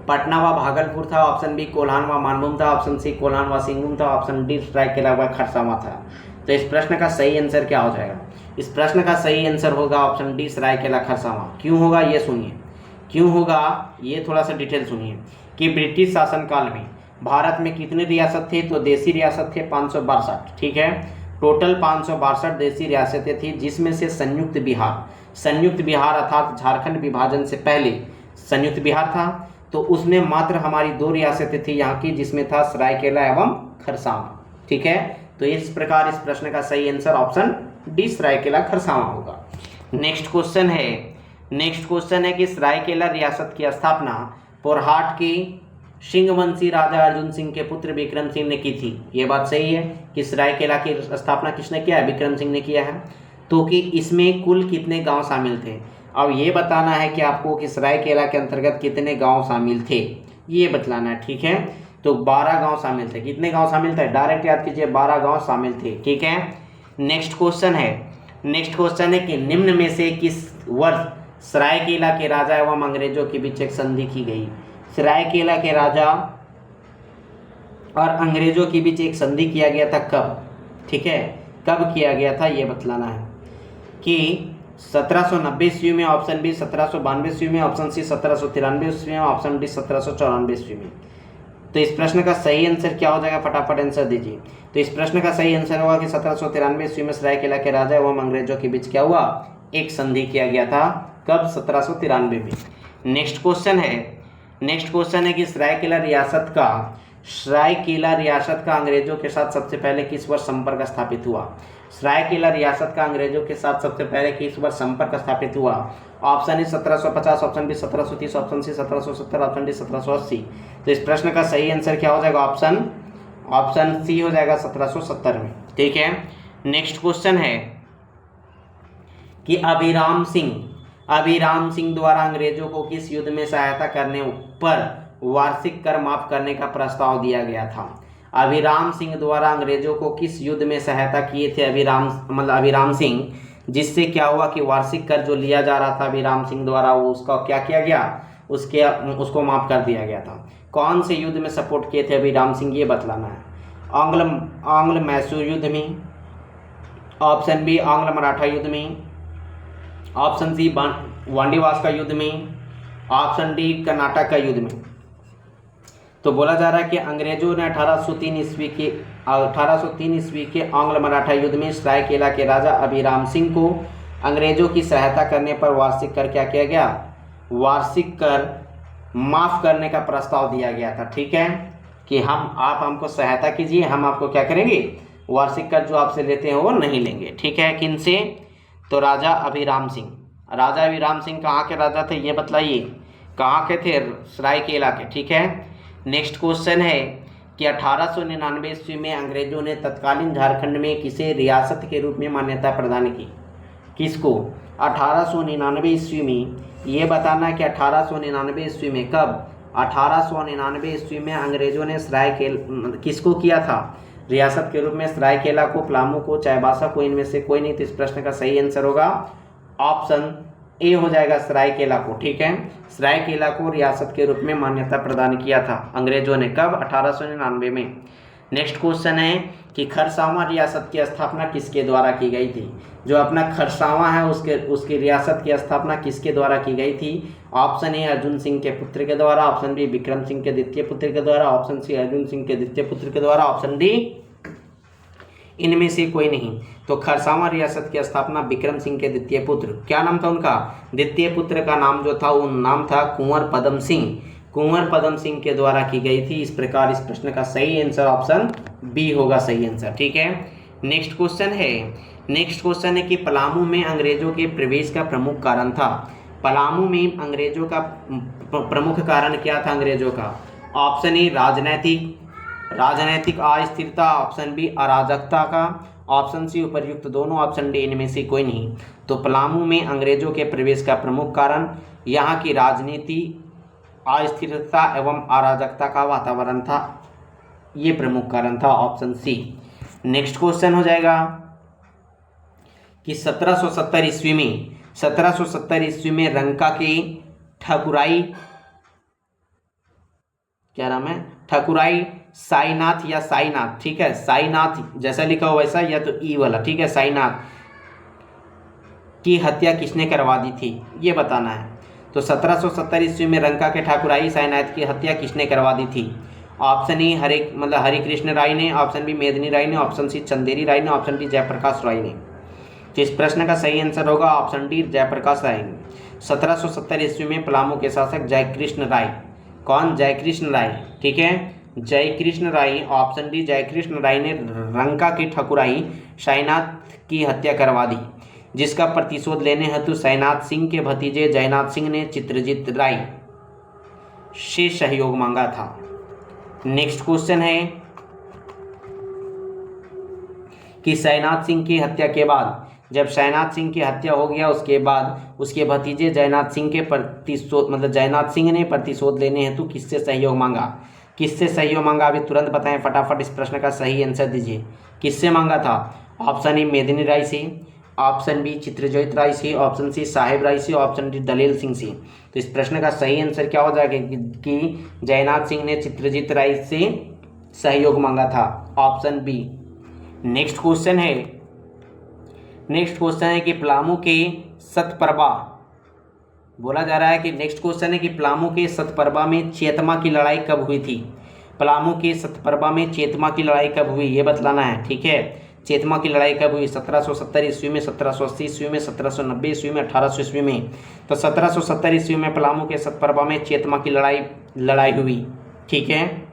पटना व भागलपुर था, ऑप्शन बी कोल्हान व मानभूम था, ऑप्शन सी कोल्हान व सिंहभूम था, ऑप्शन डी सरायकेला व खरसावां था। तो इस प्रश्न का सही आंसर क्या हो जाएगा? इस प्रश्न का सही आंसर होगा ऑप्शन डी सरायकेला खरसावां। क्यों होगा ये सुनिए, क्यों होगा ये थोड़ा सा डिटेल सुनिए कि ब्रिटिश शासनकाल में भारत में कितने रियासत थे? तो देसी रियासत थे 562, ठीक है, टोटल 562 देसी रियासतें थी, जिसमें से संयुक्त बिहार अर्थात झारखंड विभाजन से पहले संयुक्त बिहार था, तो उसमें मात्र हमारी 2 रियासतें थी यहाँ की, जिसमें था सरायकेला एवं खरसावां, ठीक है। तो इस प्रकार इस प्रश्न का सही answer option D Saraikela Kharsawan होगा। नेक्स्ट क्वेश्चन है कि सरायकेला रियासत की स्थापना पोरहाट की सिंहवंशी राजा अर्जुन सिंह के पुत्र विक्रम सिंह ने की थी। ये बात सही है कि सरायकेला की स्थापना किसने किया है? विक्रम सिंह ने किया है। तो कि इसमें कुल कितने गांव शामिल थे? अब ये बताना है कि आपको कि सरायकेला के अंतर्गत कितने गांव शामिल थे, ये बतलाना है, ठीक है। तो 12 गांव शामिल थे। कितने गांव शामिल थे? डायरेक्ट याद कीजिए, 12 गांव शामिल थे, ठीक है। नेक्स्ट क्वेश्चन है कि निम्न में से किस वर्ष सरायकेला के राजा एवं अंग्रेजों के बीच एक संधि की गई? सरायकेला के राजा और अंग्रेजों के बीच एक संधि किया गया था, कब? ठीक है, कब किया गया था ये बतलाना है कि 1790 ईस्वी में, ऑप्शन बी 1792 ईस्वी में, ऑप्शन सी 1793 ईस्वी में, ऑप्शन डी 1794 ईस्वी में। तो इस प्रश्न का सही आंसर क्या हो जाएगा? फटाफट आंसर दीजिए। तो इस प्रश्न का सही आंसर होगा कि 1793 ईस्वी में सरायकेला के राजा एवं अंग्रेजों के बीच क्या हुआ? एक संधि किया गया था। कब? 1793 में। नेक्स्ट क्वेश्चन है कि सरायकेला रियासत का अंग्रेजों के साथ सबसे पहले किस वर्ष संपर्क स्थापित हुआ? सरायकेला रियासत का अंग्रेजों के साथ सबसे पहले किस वर्ष संपर्क स्थापित हुआ? Option A 1750, option B 1730, option C 1770, option D 1780। तो इस प्रश्न का सही आंसर क्या हो जाएगा? ऑप्शन सी हो जाएगा 1770 में, ठीक है। नेक्स्ट क्वेश्चन है कि अभिराम सिंह द्वारा अंग्रेजों को किस युद्ध में सहायता करने पर वार्षिक कर माफ करने का प्रस्ताव दिया गया था? अभिराम सिंह द्वारा अंग्रेजों को किस युद्ध में सहायता किए थे अभिराम सिंह, जिससे क्या हुआ कि वार्षिक कर जो लिया जा रहा था अभिराम सिंह द्वारा, वो उसका क्या किया गया? उसको माफ कर दिया गया था। कौन से युद्ध में सपोर्ट किए थे अभिराम सिंह, ये बतलाना है। आंग्ल मैसूर युद्ध में, ऑप्शन बी आंग्ल मराठा युद्ध में, ऑप्शन सी वांडीवास का युद्ध में, ऑप्शन डी कर्नाटक का युद्ध में। तो बोला जा रहा है कि अंग्रेजों ने 1803 ईस्वी के आंग्ल मराठा युद्ध में सरायकेला के राजा अभिराम सिंह को अंग्रेजों की सहायता करने पर वार्षिक कर क्या किया गया? वार्षिक कर माफ करने का प्रस्ताव दिया गया था, ठीक है, कि आप हमको सहायता कीजिए, हम आपको क्या करेंगे? वार्षिक कर जो आपसे लेते हैं वो नहीं लेंगे, ठीक है। किनसे? तो राजा अभिराम सिंह कहाँ के राजा थे ये बतलाइए, कहाँ के थे? सरायकेला के, ठीक है। नेक्स्ट क्वेश्चन है कि 1899 ईस्वी में अंग्रेजों ने तत्कालीन झारखंड में किसे रियासत के रूप में मान्यता प्रदान की? किसको? 1899 ईस्वी में। ये बताना है कि 1899 ईस्वी में कब? 1899 ईस्वी में अंग्रेजों ने सरायकेला किसको किया था रियासत के रूप में? सरायकेला को, पलामू को, चाईबासा को, इनमें से कोई नहीं। तो इस प्रश्न का सही आंसर होगा ऑप्शन ए हो जाएगा, सरायकेला को, ठीक है। सरायकेला को रियासत के रूप में मान्यता प्रदान किया था अंग्रेजों ने, कब? 1899 में। नेक्स्ट क्वेश्चन है कि खरसावां रियासत की स्थापना किसके द्वारा की गई थी? जो अपना खरसावां है उसकी रियासत की स्थापना किसके द्वारा की गई थी? ऑप्शन ए अर्जुन सिंह के पुत्र के द्वारा, ऑप्शन बी विक्रम सिंह के द्वितीय पुत्र के द्वारा, ऑप्शन सी अर्जुन सिंह के द्वितीय पुत्र के द्वारा, ऑप्शन डी इनमें से कोई नहीं। तो खरसावां रियासत की स्थापना विक्रम सिंह के द्वितीय पुत्र, क्या नाम था उनका? द्वितीय पुत्र का नाम जो था वो नाम था कुंवर पदम सिंह के द्वारा की गई थी। इस प्रकार इस प्रश्न का सही आंसर ऑप्शन बी होगा सही आंसर, ठीक है। नेक्स्ट क्वेश्चन है कि पलामू में अंग्रेजों के प्रवेश का प्रमुख कारण था। पलामू में अंग्रेजों का प्रमुख कारण क्या था अंग्रेजों का? ऑप्शन ए राजनैतिक अस्थिरता, ऑप्शन बी अराजकता का, ऑप्शन सी उपर्युक्त दोनों, ऑप्शन डी इनमें से कोई नहीं। तो पलामू में अंग्रेजों के प्रवेश का प्रमुख कारण यहाँ की राजनीति अस्थिरता एवं अराजकता का वातावरण था, ये प्रमुख कारण था, ऑप्शन सी। नेक्स्ट क्वेश्चन हो जाएगा कि 1770 ईस्वी में रंका की ठाकुराई, क्या नाम है, ठाकुराई साईनाथ या साईनाथ, ठीक है, साईनाथ जैसा लिखा हो वैसा, या तो ई वाला, ठीक है, साईनाथ की हत्या किसने करवा दी थी, ये बताना है। तो 1770 ईस्वी में रंका के ठाकुराई साईनाथ की हत्या किसने करवा दी थी? ऑप्शन ई हरिकृष्ण राय ने, ऑप्शन बी मेदिनी राय ने, ऑप्शन सी चंदेरी राय ने, ऑप्शन डी जयप्रकाश राय ने। तो इस प्रश्न का सही आंसर होगा ऑप्शन डी जयप्रकाश राय ने। 1770 ईस्वी में पलामू के शासक जयकृष्ण राय, कौन? जयकृष्ण राय, ठीक है, जयकृष्ण राय, ऑप्शन डी जयकृष्ण राय ने रंका की ठाकुराई साईनाथ की हत्या करवा दी, जिसका प्रतिशोध लेने हेतु साईनाथ सिंह के भतीजे जयनाथ सिंह ने चित्रजीत राय से सहयोग मांगा था। नेक्स्ट क्वेश्चन है कि साईनाथ सिंह की हत्या के बाद, जब साईनाथ सिंह की हत्या हो गया उसके बाद उसके भतीजे जयनाथ सिंह के प्रतिशोध जयनाथ सिंह ने प्रतिशोध लेने हेतु किससे सहयोग मांगा? किससे सहयोग मांगा अभी तुरंत बताएं, फटाफट इस प्रश्न का सही आंसर दीजिए। किससे मांगा था? ऑप्शन ए मेदिनी राय से, ऑप्शन बी चित्रजीत राय से, ऑप्शन सी साहेब राय से, ऑप्शन डी दलेल सिंह से। तो इस प्रश्न का सही आंसर क्या हो जाएगा कि जयनाथ सिंह ने चित्रजीत राय से सहयोग मांगा था, ऑप्शन बी। नेक्स्ट क्वेश्चन है कि पलामू के सतपरबा, बोला जा रहा है कि नेक्स्ट क्वेश्चन है कि पलामू के सतपरबा में चेतमा की लड़ाई कब हुई थी? पलामू के सतपरबा में चेतमा की लड़ाई कब हुई, ये बतलाना है, ठीक है। चेतमा की लड़ाई कब हुई? 1770 ईस्वी में, 1780 ईस्वी में, 1790 ईस्वी में, 1800 ईस्वी में। तो 1770 ईस्वी में पलामू के सतपरबा में चेतमा की लड़ाई हुई, ठीक है,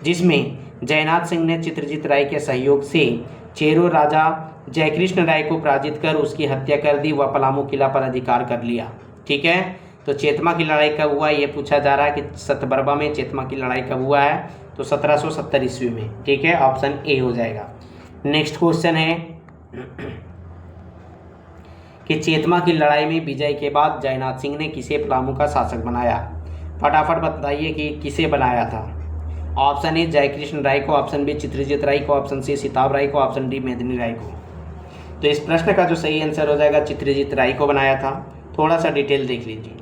जिसमें जयनाथ सिंह ने चित्रजीत राय के सहयोग से चेरो राजा जयकृष्ण राय को पराजित कर उसकी हत्या कर दी, वह पलामू किला पर अधिकार कर लिया, ठीक है। तो चेतमा की लड़ाई कब हुआ ये पूछा जा रहा है कि सतपरबा में चेतमा की लड़ाई कब हुआ है? तो 1770 ईस्वी में, ठीक है, ऑप्शन ए हो जाएगा। नेक्स्ट क्वेश्चन है कि चेतमा की लड़ाई में विजय के बाद जयनाथ सिंह ने किसे पलामू का शासक बनाया? फटाफट बताइए कि किसे बनाया था। ऑप्शन ए जयकृष्ण राय को, ऑप्शन बी चित्रजीत राय को, ऑप्शन सी सिताब राय को, ऑप्शन डी मेदिनी राय को। तो इस प्रश्न का जो सही आंसर हो जाएगा चित्रजीत राय को बनाया था। थोड़ा सा डिटेल देख लीजिए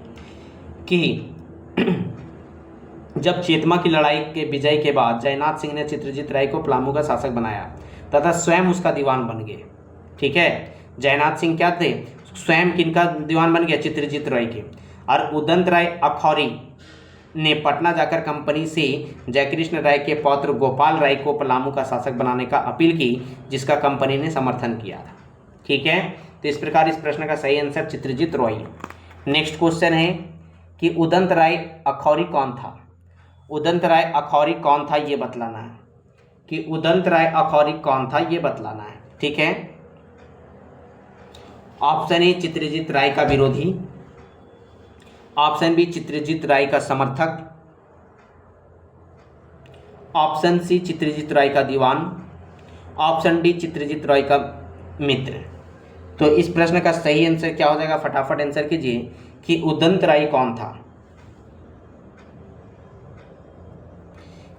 कि जब चेतमा की लड़ाई के विजय के बाद जयनाथ सिंह ने चित्रजीत राय को पलामू का शासक बनाया तथा स्वयं उसका दीवान बन गए, ठीक है। जयनाथ सिंह क्या थे? स्वयं किनका दीवान बन गया? चित्रजीत राय के। और उदंत राय अखौरी ने पटना जाकर कंपनी से जयकृष्ण राय के पौत्र गोपाल राय को पलामू का शासक बनाने का अपील की, जिसका कंपनी ने समर्थन किया था, ठीक है। तो इस प्रकार इस प्रश्न का सही आंसर चित्रजीत राय। नेक्स्ट क्वेश्चन है कि उदंत राय अखौरी कौन था? उदंत राय अखौरी कौन था ये बतलाना है कि उदंत राय अखौरी कौन था ये बतलाना है, ठीक है। ऑप्शन ए चित्रजीत राय का विरोधी, ऑप्शन बी चित्रजीत राय का समर्थक, ऑप्शन सी चित्रजीत राय का दीवान, ऑप्शन डी चित्रजीत राय का मित्र। तो इस प्रश्न का सही आंसर क्या हो जाएगा? फटाफट आंसर कीजिए कि उदंत राय कौन था?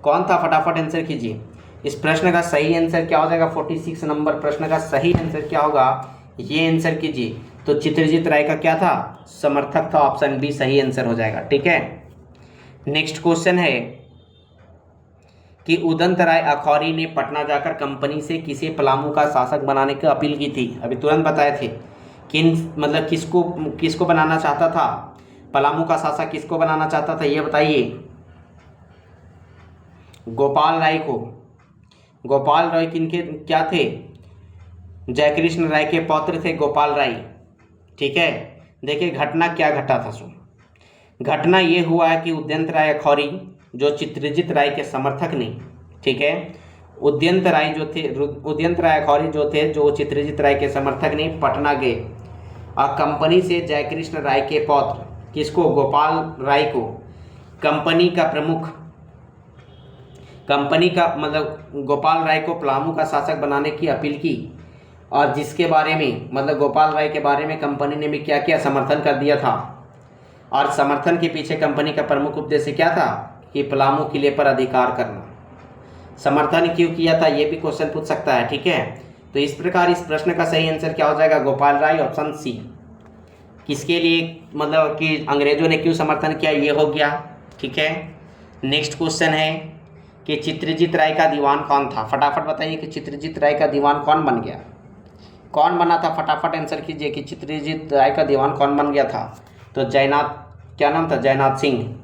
कौन था? फटाफट आंसर कीजिए। इस प्रश्न का सही आंसर क्या हो जाएगा? 46 नंबर प्रश्न का सही आंसर क्या होगा ये आंसर कीजिए। तो चित्रजीत राय का क्या था? समर्थक था, ऑप्शन बी सही आंसर हो जाएगा, ठीक है। नेक्स्ट क्वेश्चन है कि उदंत राय अखौरी ने पटना जाकर कंपनी से किसे पलामू का शासक बनाने की अपील की थी? अभी तुरंत बताए थे किसको बनाना चाहता था? पलामू का शासक किसको बनाना चाहता था ये बताइए। गोपाल राय को। गोपाल राय किनके क्या थे? जयकृष्ण राय के पौत्र थे गोपाल राय, ठीक है। देखिए घटना क्या घटा था। घटना ये हुआ है कि उदंत राय अखौरी जो चित्रजीत राय के समर्थक नहीं, ठीक है, उदंत राय अखौरी जो थे जो चित्रजीत राय के समर्थक नहीं, पटना गए और कंपनी से जयकृष्ण राय के पौत्र किसको? गोपाल राय को, कंपनी का गोपाल राय को पलामू का शासक बनाने की अपील की, और जिसके बारे में गोपाल राय के बारे में कंपनी ने भी क्या किया? समर्थन कर दिया था। और समर्थन के पीछे कंपनी का प्रमुख उद्देश्य क्या था कि पलामू किले पर अधिकार करना। समर्थन क्यों किया था ये भी क्वेश्चन पूछ सकता है, ठीक है। तो इस प्रकार इस प्रश्न का सही आंसर क्या हो जाएगा, गोपाल राय, ऑप्शन सी। किसके लिए, मतलब कि अंग्रेजों ने क्यों समर्थन किया, ये हो गया, ठीक है। नेक्स्ट क्वेश्चन है कि चित्रजीत राय का दीवान कौन था। फटाफट बताइए कि चित्रजीत राय का दीवान कौन बन गया, कौन बना था, फटाफट आंसर कीजिए कि चित्रजीत राय का दीवान कौन बन गया था। तो जयनाथ, क्या नाम था, जयनाथ सिंह,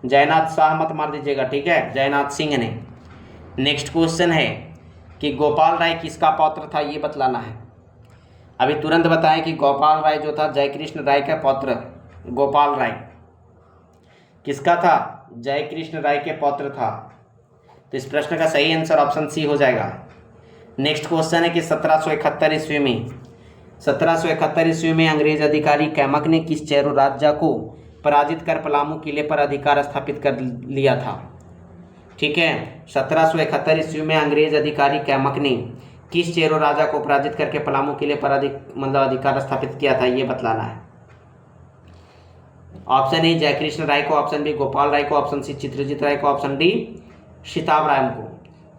जयनाथ शाह मत मार दीजिएगा, ठीक है, जयनाथ सिंह ने। नेक्स्ट क्वेश्चन है कि गोपाल राय किसका पौत्र था, ये बतलाना है। अभी तुरंत बताएं कि गोपाल राय जो था जयकृष्ण राय का पौत्र, गोपाल राय किसका था, जयकृष्ण राय के पौत्र था। तो इस प्रश्न का सही आंसर ऑप्शन सी हो जाएगा। नेक्स्ट क्वेश्चन है कि 1771 ईस्वी में 1771 ईस्वी में अंग्रेज अधिकारी कैमक ने किस चेरो राजा को पराजित कर पलामू किले पर अधिकार स्थापित कर लिया था, ठीक है। 1771 ईस्वी में अंग्रेज अधिकारी कैमक ने किस चेरो राजा को पराजित करके पलामू किले पर अधिकार स्थापित किया था, ये बतलाना है। ऑप्शन ए जयकृष्ण राय को, ऑप्शन बी गोपाल राय को, ऑप्शन सी चित्रजीत राय को, ऑप्शन डी शिताब राय को।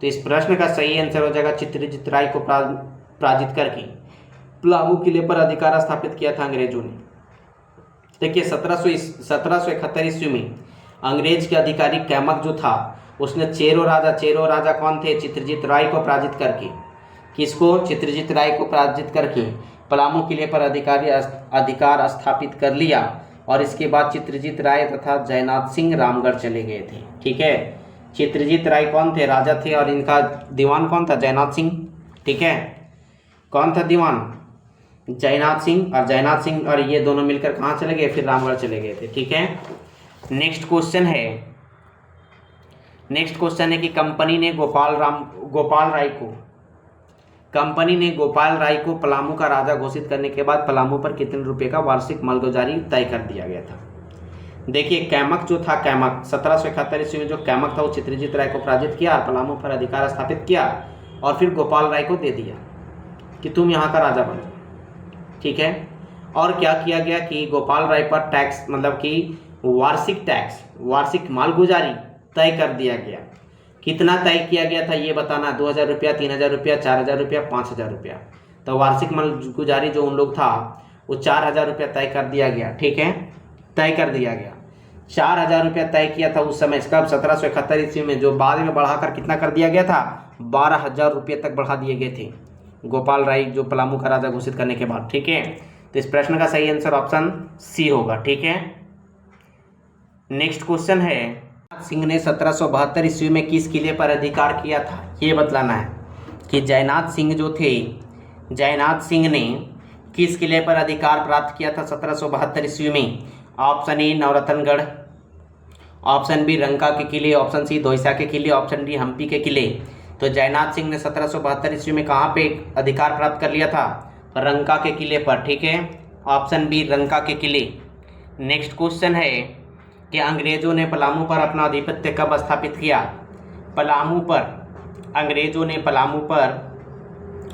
तो इस प्रश्न का सही आंसर हो जाएगा चित्रजीत राय को पराजित करके पलामू किले पर अधिकार स्थापित किया था अंग्रेजों ने। देखिए 1771 ईस्वी में अंग्रेज के अधिकारी कैमक जो था उसने चेरो राजा कौन थे, चित्रजीत राय को पराजित करके, किसको, चित्रजीत राय को पराजित करके पलामू किले पर अधिकार स्थापित कर लिया। और इसके बाद चित्रजीत राय तथा जयनाथ सिंह रामगढ़ चले गए थे, ठीक है। चित्रजीत राय कौन थे, राजा थे, और इनका दीवान कौन था, जयनाथ सिंह, ठीक है। कौन था दीवान, जयनाथ सिंह, और जयनाथ सिंह और ये दोनों मिलकर कहाँ चले गए, फिर रामगढ़ चले गए थे, ठीक है। नेक्स्ट क्वेश्चन है कि कंपनी ने गोपाल राय को पलामू का राजा घोषित करने के बाद पलामू पर कितने रुपए का वार्षिक मालगुजारी तय कर दिया गया था। देखिए कैमक जो था, कैमक 1771 ईस्वी में जो कैमक था वो चित्रजीत राय को पराजित किया, पलामू पर अधिकार स्थापित किया और फिर गोपाल राय को दे दिया कि तुम यहाँ का राजा बनो, ठीक है। और क्या किया गया कि गोपाल राय पर टैक्स, मतलब कि वार्षिक मालगुजारी तय कर दिया गया। कितना तय किया गया था ये बताना, 2000 रुपया, 3000 रुपया, 4000 रुपया, 5000 रुपया। तो वार्षिक मालगुजारी जो उन लोग था वो 4000 रुपया तय कर दिया गया, ठीक है, तय कर दिया गया। 4000 रुपया तय किया था उस समय, इसका 1771 ईस्वी में, जो बाद में बढ़ाकर कितना कर दिया गया था, 12000 रुपये तक बढ़ा दिए गए थे गोपाल राय जो पलामू का राजा घोषित करने के बाद, ठीक है। तो इस प्रश्न का सही आंसर ऑप्शन सी होगा, ठीक है। नेक्स्ट क्वेश्चन है सिंह ने 1772 ईस्वी में किस किले पर अधिकार किया था, ये बतलाना है कि जयनाथ सिंह जो थे, जयनाथ सिंह ने किस किले पर अधिकार प्राप्त किया था 1772 ईस्वी में। Option A Navratangarh, option B Ranka के किले, ऑप्शन सी दोईसा के किले, ऑप्शन डी हम्पी के किले। तो जयनाथ सिंह ने 1772 ईस्वी में कहाँ पे अधिकार प्राप्त कर लिया था, रंका के किले पर, ठीक है, ऑप्शन बी रंका के किले। नेक्स्ट क्वेश्चन है कि अंग्रेजों ने पलामू पर अपना आधिपत्य कब स्थापित किया। अंग्रेजों ने पलामू पर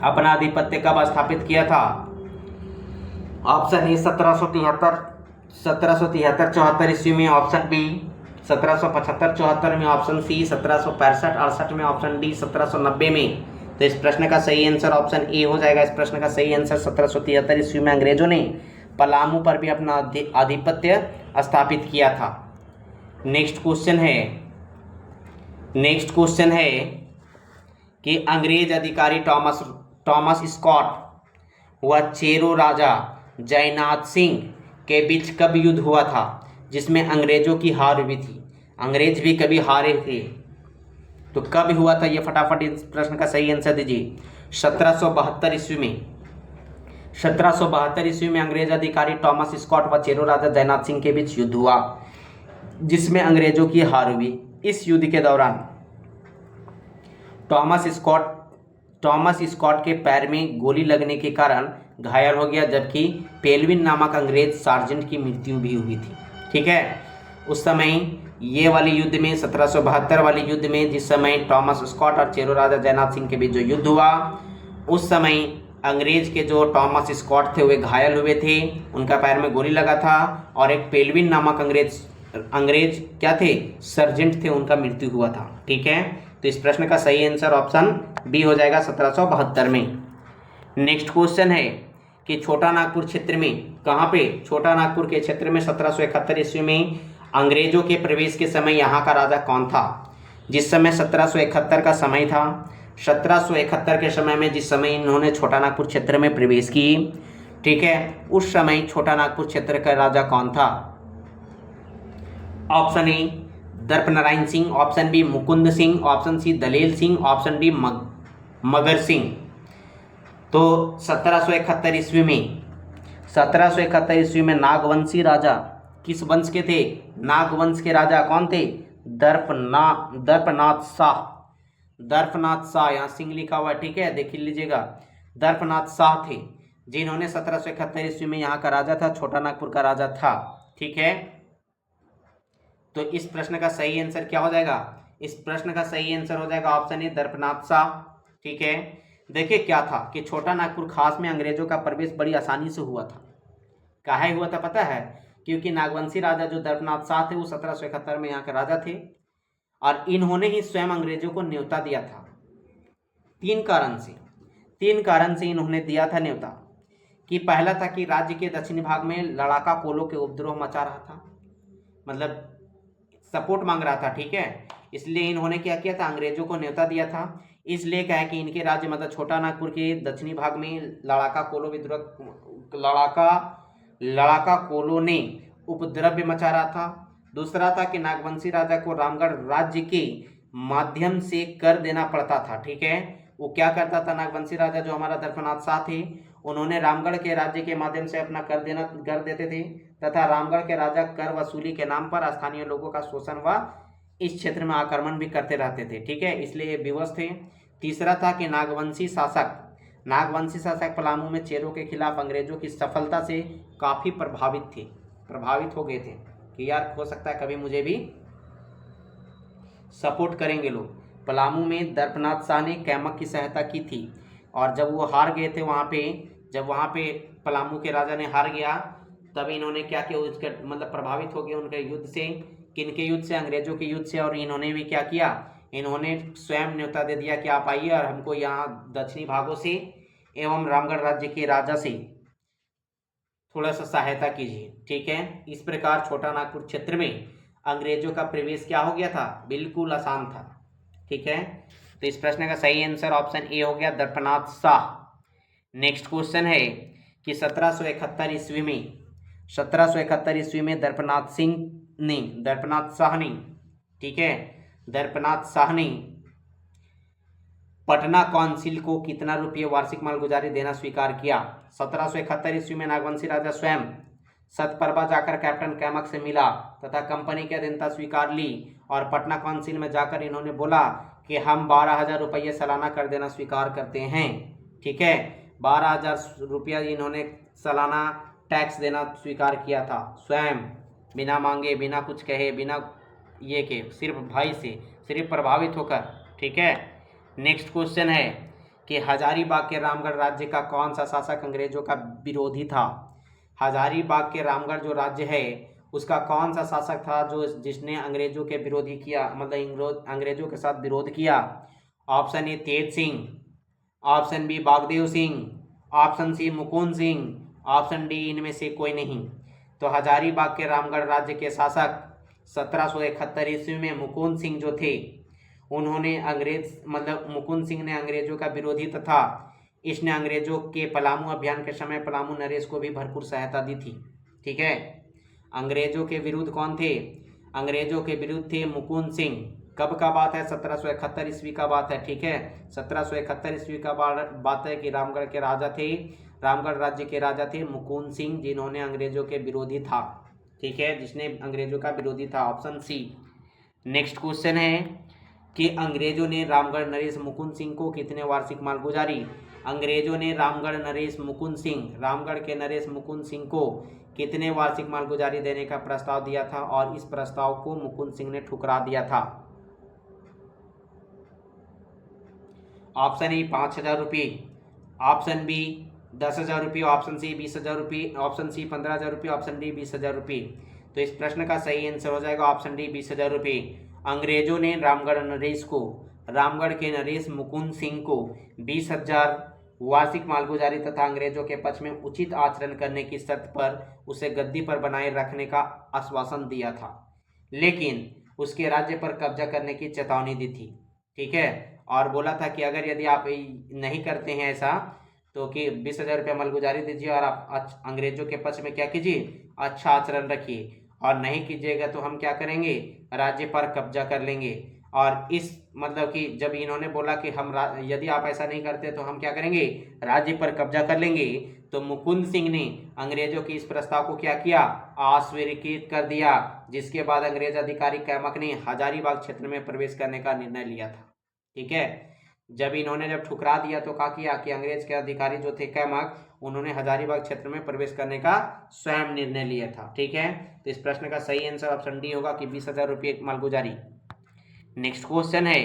अपना आधिपत्य कब स्थापित किया था। ऑप्शन ए 1773-74 ईस्वी में, ऑप्शन बी 1775-74 में, ऑप्शन सी 1765-68 में, ऑप्शन डी 1790 में। तो इस प्रश्न का सही आंसर ऑप्शन ए हो जाएगा। इस प्रश्न का सही आंसर 1773 ईस्वी में अंग्रेजों ने पलामू पर भी अपना आधिपत्य स्थापित किया था। नेक्स्ट क्वेश्चन है कि अंग्रेज अधिकारी टॉमस स्कॉट व चेरो राजा जयनाथ सिंह के बीच कब युद्ध हुआ था, जिसमें अंग्रेजों की हार हुई थी। अंग्रेज भी कभी हारे थे, तो कब हुआ था ये फटाफट इस प्रश्न का सही आंसर दीजिए। 1772 ईस्वी में। 1772 ईस्वी में अंग्रेज अधिकारी टॉमस स्कॉट व चेरो राजा जयनाथ सिंह के बीच युद्ध हुआ, जिसमें अंग्रेजों की हार हुई। इस युद्ध के दौरान टॉमस स्कॉट के पैर में गोली लगने के कारण घायल हो गया, जबकि पेलविन नामक अंग्रेज सार्जेंट की मृत्यु भी हुई थी, ठीक है। उस समय ये वाली युद्ध में 1772 वाली युद्ध में जिस समय टॉमस स्कॉट और चेरो राजा जयनाथ सिंह के बीच जो युद्ध हुआ, उस समय अंग्रेज के जो टॉमस स्कॉट थे वे घायल हुए थे, उनका पैर में गोली लगा था, और एक पेलविन नामक अंग्रेज क्या थे, सर्जेंट थे, उनका मृत्यु हुआ था। ठीक है, तो इस प्रश्न का सही आंसर ऑप्शन बी हो जाएगा 1772 में। नेक्स्ट क्वेश्चन है कि छोटा नागपुर क्षेत्र में, कहाँ पे, छोटा नागपुर के क्षेत्र में 1771 ईस्वी में अंग्रेजों के प्रवेश के समय यहाँ का राजा कौन था? जिस समय 1771 का समय था, 1771 के समय में जिस समय इन्होंने छोटा नागपुर क्षेत्र में प्रवेश की, ठीक है, उस समय छोटा नागपुर क्षेत्र का राजा कौन था? Option A Darp Narayan Singh, option B Mukund Singh, option C Dalel Singh, option D Magar Singh. तो 1771 ईस्वी में 1771 ईस्वी में नागवंशी राजा किस वंश के थे? नागवंश के राजा कौन थे? दर्पनाथ शाह। दर्पनाथ शाह, यहाँ सिंह लिखा हुआ है, ठीक है, देख लीजिएगा, दर्पनाथ शाह थे जिन्होंने 1771 ईस्वी में यहाँ का राजा था, छोटा नागपुर का राजा था। ठीक है, तो इस प्रश्न का सही आंसर क्या हो जाएगा? इस प्रश्न का सही आंसर हो जाएगा ऑप्शन ए दर्पनाथ शाह। ठीक है, देखिए क्या था कि छोटा नागपुर खास में अंग्रेजों का प्रवेश बड़ी आसानी से हुआ था। काहे हुआ था पता है? क्योंकि नागवंशी राजा जो दर्पनाथ शाह थे वो 1771 में यहाँ के राजा थे, और इन्होंने ही स्वयं अंग्रेजों को न्योता दिया था। तीन कारण से इन्होंने दिया था न्योता। कि पहला था कि राज्य के दक्षिणी भाग में लड़ाका कोलों के उपद्रव मचा रहा था, मतलब सपोर्ट मांग रहा था। ठीक है, इसलिए इन्होंने क्या किया था, अंग्रेजों को न्योता दिया था। इसलिए क्या है कि इनके राज्य मतलब छोटा नागपुर के दक्षिणी भाग में लड़ाका कोलों ने उपद्रव मचा रहा था। दूसरा था कि नागवंशी राजा को रामगढ़ राज्य के माध्यम से कर देना पड़ता था। ठीक है, वो क्या करता था, नागवंशी राजा जो हमारा दर्पनाथ शाह थे, उन्होंने रामगढ़ के राज्य के माध्यम से अपना कर देते थे, तथा रामगढ़ के राजा कर वसूली के नाम पर स्थानीय लोगों का शोषण व इस क्षेत्र में आक्रमण भी करते रहते थे। ठीक है, इसलिए ये विवश थे। तीसरा था कि नागवंशी शासक पलामू में चेरों के खिलाफ अंग्रेजों की सफलता से काफ़ी प्रभावित हो गए थे कि यार हो सकता है कभी मुझे भी सपोर्ट करेंगे लोग। पलामू में दर्पनाथ शाह ने कैमक की सहायता की थी, और जब वो हार गए थे जब वहाँ पे पलामू के राजा ने हार गया, तब इन्होंने क्या किया, उसके मतलब प्रभावित हो गए उनके युद्ध से। किनके युद्ध से? अंग्रेजों के युद्ध से। और इन्होंने भी क्या किया, इन्होंने स्वयं न्योता दे दिया कि आप आइए और हमको यहाँ दक्षिणी भागों से एवं रामगढ़ राज्य के राजा से थोड़ा सा सहायता कीजिए। ठीक है, इस प्रकार छोटा नागपुर क्षेत्र में अंग्रेजों का प्रवेश क्या हो गया था, बिल्कुल आसान था। ठीक है, तो इस प्रश्न का सही आंसर ऑप्शन ए हो गया, दर्पनाथ शाह। नेक्स्ट क्वेश्चन है कि 1771 ईस्वी में दर्पनाथ शाह ने पटना काउंसिल को कितना रुपये वार्षिक मालगुजारी देना स्वीकार किया? 1771 ईस्वी में नागवंशी राजा स्वयं सतपरबा जाकर कैप्टन कैमक से मिला तथा कंपनी की अधीनता स्वीकार ली, और पटना काउंसिल में जाकर इन्होंने बोला कि हम 12,000 रुपये सालाना कर देना स्वीकार करते हैं। ठीक है, 12,000 रुपया इन्होंने सालाना टैक्स देना स्वीकार किया था, स्वयं बिना मांगे, बिना कुछ कहे, बिना ये के, सिर्फ भाई से सिर्फ प्रभावित होकर। ठीक है, नेक्स्ट क्वेश्चन है कि हजारीबाग के रामगढ़ राज्य का कौन सा शासक अंग्रेजों का विरोधी था? हजारीबाग के रामगढ़ जो राज्य है उसका कौन सा शासक था जिसने अंग्रेजों के विरोधी किया, मतलब अंग्रेजों के साथ विरोध किया? Option A Tej Singh, option B Bagdev Singh, option C Mukund Singh, option D इनमें से कोई नहीं। तो हजारीबाग के रामगढ़ राज्य के शासक 1771 ईस्वी में मुकुंद सिंह जो थे, उन्होंने मुकुंद सिंह ने अंग्रेजों का विरोधी तथा इसने अंग्रेजों के पलामू अभियान के समय पलामू नरेश को भी भरपूर सहायता दी थी। ठीक है, अंग्रेजों के विरुद्ध कौन थे? अंग्रेजों के विरुद्ध थे मुकुंद सिंह। कब का बात है? 1771 ईस्वी का बात है। ठीक है, 1771 ईस्वी का बात है कि रामगढ़ राज्य के राजा थे मुकुंद सिंह, जिन्होंने अंग्रेजों के विरोधी था। ठीक है, जिसने अंग्रेजों का विरोधी था, ऑप्शन सी। नेक्स्ट क्वेश्चन है कि अंग्रेजों ने रामगढ़ नरेश मुकुंद सिंह को कितने वार्षिक मालगुजारी? अंग्रेजों ने रामगढ़ के नरेश मुकुंद सिंह को कितने वार्षिक मालगुजारी देने का प्रस्ताव दिया था, और इस प्रस्ताव को मुकुंद सिंह ने ठुकरा दिया था? ऑप्शन ए 5,000 रुपये, ऑप्शन बी 10,000 रुपये, ऑप्शन सी 20,000 रुपये, ऑप्शन सी 15,000 रुपये, ऑप्शन डी 20,000 रुपये। तो इस प्रश्न का सही आंसर हो जाएगा ऑप्शन डी 20,000 रुपये। अंग्रेजों ने रामगढ़ के नरेश मुकुंद सिंह को 20,000 वार्षिक मालगुजारी तथा अंग्रेजों के पक्ष में उचित आचरण करने की शर्त पर उसे गद्दी पर बनाए रखने का आश्वासन दिया था, लेकिन उसके राज्य पर कब्जा करने की चेतावनी दी थी। ठीक है, और बोला था कि अगर यदि आप नहीं करते हैं ऐसा तो कि 20,000 रुपये मालगुजारी दीजिए और आप अंग्रेजों के पक्ष में क्या कीजिए, अच्छा आचरण रखिए, और नहीं कीजिएगा तो हम क्या करेंगे, राज्य पर कब्जा कर लेंगे। और इस मतलब कि जब इन्होंने बोला कि हम यदि आप ऐसा नहीं करते तो हम क्या करेंगे, राज्य पर कब्जा कर लेंगे, तो मुकुंद सिंह ने अंग्रेजों के इस प्रस्ताव को क्या किया, अस्वीकृत कर दिया, जिसके बाद अंग्रेज अधिकारी कैमक ने हजारीबाग क्षेत्र में प्रवेश करने का निर्णय लिया था। ठीक है, जब इन्होंने ठुकरा दिया तो क्या किया कि अंग्रेज के अधिकारी जो थे कैमक, उन्होंने हजारीबाग क्षेत्र में प्रवेश करने का स्वयं निर्णय लिया था। ठीक है, तो इस प्रश्न का सही आंसर ऑप्शन डी होगा कि 20,000 रुपये मालगुजारी। नेक्स्ट क्वेश्चन है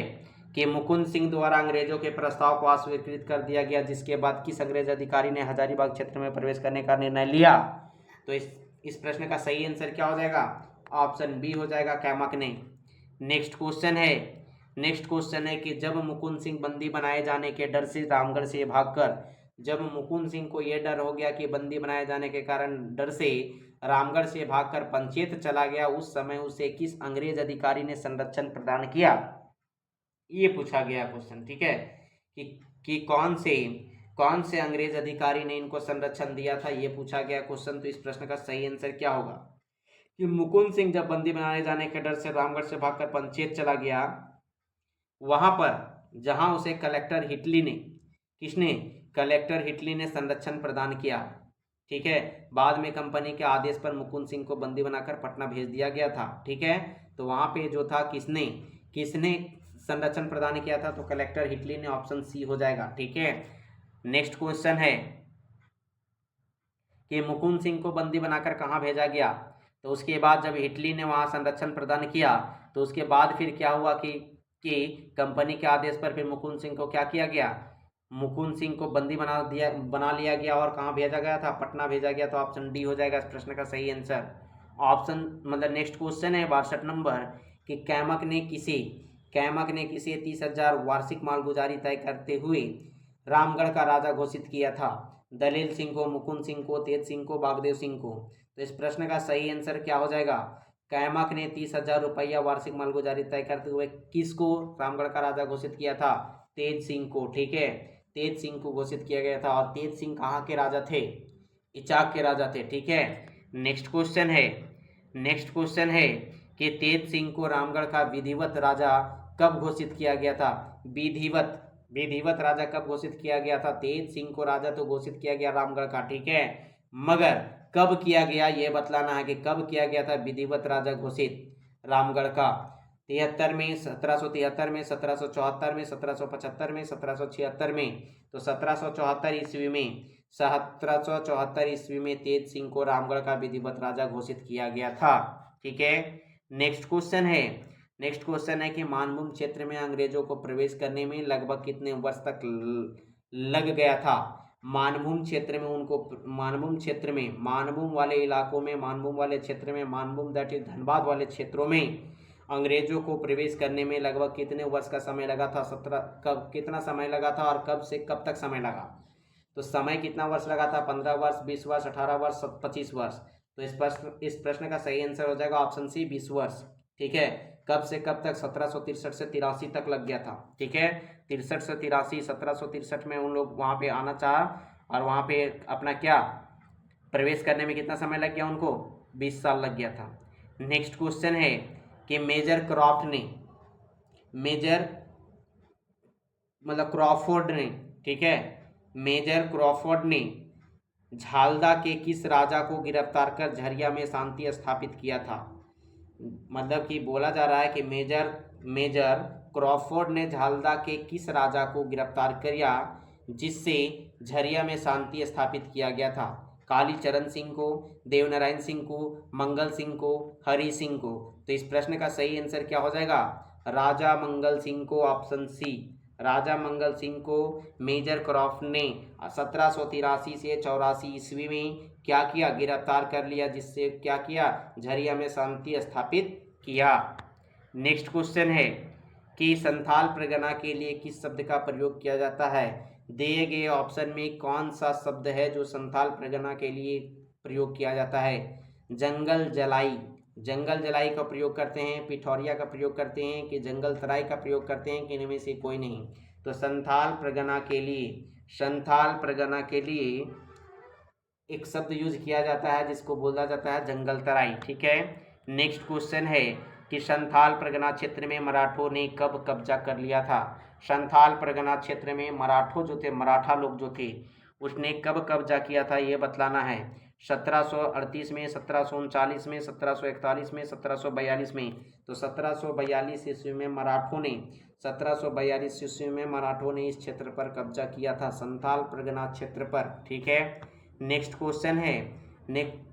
कि मुकुंद सिंह द्वारा अंग्रेजों के प्रस्ताव को अस्वीकृत कर दिया गया, जिसके बाद किस अंग्रेज अधिकारी ने हजारीबाग क्षेत्र में प्रवेश करने का निर्णय लिया। तो इस प्रश्न का सही आंसर क्या हो जाएगा, ऑप्शन बी हो जाएगा, कैमक ने। नेक्स्ट क्वेश्चन है कि जब मुकुंद सिंह बंदी बनाए जाने के डर से रामगढ़ से भागकर, जब मुकुंद सिंह को यह डर हो गया कि बंदी बनाए जाने के कारण डर से रामगढ़ से भागकर पंचेत चला गया, उस समय उसे किस अंग्रेज अधिकारी ने संरक्षण प्रदान किया, ये पूछा गया क्वेश्चन। ठीक है, कि कौन से अंग्रेज अधिकारी ने इनको संरक्षण दिया था, ये पूछा गया क्वेश्चन। तो इस प्रश्न का सही आंसर क्या होगा कि मुकुंद सिंह जब बंदी बनाए जाने के डर से रामगढ़ से भागकर पंचेत चला गया, वहां पर जहां उसे कलेक्टर हिटली ने संरक्षण प्रदान किया। ठीक है, बाद में कंपनी के आदेश पर मुकुंद सिंह को बंदी बनाकर पटना भेज दिया गया था। ठीक है, तो वहां पे जो था किसने संरक्षण प्रदान किया था, तो कलेक्टर हिटली ने, ऑप्शन सी हो जाएगा। ठीक है, नेक्स्ट क्वेश्चन है कि मुकुंद सिंह को बंदी बनाकर कहाँ भेजा गया, तो उसके बाद जब हिटली ने वहां संरक्षण प्रदान किया तो उसके बाद फिर क्या हुआ कि कंपनी के आदेश पर फिर मुकुंद सिंह को क्या किया गया, मुकुंद सिंह को बंदी बना लिया गया और कहाँ भेजा गया था, पटना भेजा गया। तो ऑप्शन डी हो जाएगा इस प्रश्न का सही आंसर। नेक्स्ट क्वेश्चन है 62 नंबर कि कैमक ने किसे 30,000 वार्षिक मालगुजारी तय करते हुए रामगढ़ का राजा घोषित किया था, दलील सिंह को, मुकुंद सिंह को, तेज सिंह को, बागदेव सिंह को। तो इस प्रश्न का सही आंसर क्या हो जाएगा, कैमक ने 30,000 रुपया वार्षिक मालगुजारी तय करते हुए किसको रामगढ़ का राजा घोषित किया था, तेज सिंह को। ठीक है, तेज सिंह को घोषित किया गया था, और तेज सिंह कहाँ के राजा थे, इचाक के राजा थे। ठीक है, नेक्स्ट क्वेश्चन है कि तेज सिंह को रामगढ़ का विधिवत राजा कब घोषित किया गया था, विधिवत राजा कब घोषित किया गया था, तेज सिंह को राजा तो घोषित किया गया रामगढ़ का। ठीक है, मगर कब किया गया ये बतलाना है कि कब किया गया था विधिवत राजा घोषित रामगढ़ का, 73 में, 1773 में, 1774 में, 1775 में, 1776 में। तो 1774 ईस्वी में तेज सिंह को रामगढ़ का विधिवत राजा घोषित किया गया था। ठीक है, नेक्स्ट क्वेश्चन है कि मानभूम क्षेत्र में अंग्रेजों को प्रवेश करने में लगभग कितने वर्ष तक लग गया था। मानभूम क्षेत्र में मानभूम वाले इलाकों में, मानभूम वाले क्षेत्र में, मानभूम दैट इज धनबाद वाले क्षेत्रों में अंग्रेजों को प्रवेश करने में लगभग कितने वर्ष का समय लगा था, कितना समय लगा था और कब से कब तक समय लगा। तो समय कितना वर्ष लगा था, 15 वर्ष, 20 वर्ष, 18 वर्ष, 25 वर्ष। तो इस प्रश्न का सही आंसर हो जाएगा ऑप्शन सी 20 वर्ष। ठीक है, कब से कब तक, 1763 से 83 तक लग गया था। ठीक है, 63 से 83, 1763 में उन लोग वहाँ पे आना चाहा और वहाँ पे अपना क्या प्रवेश करने में कितना समय लग गया उनको, 20 साल लग गया था। नेक्स्ट क्वेश्चन है कि मेजर क्रॉफोर्ड ने झालदा के किस राजा को गिरफ्तार कर झरिया में शांति स्थापित किया था। मतलब कि बोला जा रहा है कि मेजर क्रॉफोर्ड ने झालदा के किस राजा को गिरफ्तार किया जिससे झरिया में शांति स्थापित किया गया था। कालीचरण सिंह को, देवनारायण सिंह को, मंगल सिंह को, हरि सिंह को। तो इस प्रश्न का सही आंसर क्या हो जाएगा, राजा मंगल सिंह को, ऑप्शन सी राजा मंगल सिंह को मेजर क्रॉफ्ट ने 1783 से 84 ईस्वी में क्या किया, गिरफ्तार कर लिया, जिससे क्या किया, झरिया में शांति स्थापित किया। नेक्स्ट क्वेश्चन है कि संथाल परगना के लिए किस शब्द का प्रयोग किया जाता है। दिए गए ऑप्शन में कौन सा शब्द है जो संथाल परगना के लिए प्रयोग किया जाता है। जंगल जलाई, जंगल जलाई का प्रयोग करते हैं, पिठौरिया का प्रयोग करते हैं कि जंगल तराई का प्रयोग करते हैं कि इनमें से कोई नहीं। तो संथाल परगना के लिए, संथाल परगना के लिए एक शब्द यूज किया जाता है जिसको बोला जाता है जंगल तराई। ठीक है। नेक्स्ट क्वेश्चन है कि संथाल परगना क्षेत्र में मराठों ने कब कब्जा कर लिया था। संथाल परगना क्षेत्र में मराठों जो थे, मराठा लोग जो थे, उसने कब कब्जा किया था ये बतलाना है। 1738 में, 1739 में, 1741 में, 1742 में। तो 1742 ईस्वी में मराठों ने 1742 ईस्वी में मराठों ने इस क्षेत्र पर कब्जा किया था, संथाल परगना क्षेत्र पर। ठीक है। नेक्स्ट क्वेश्चन है,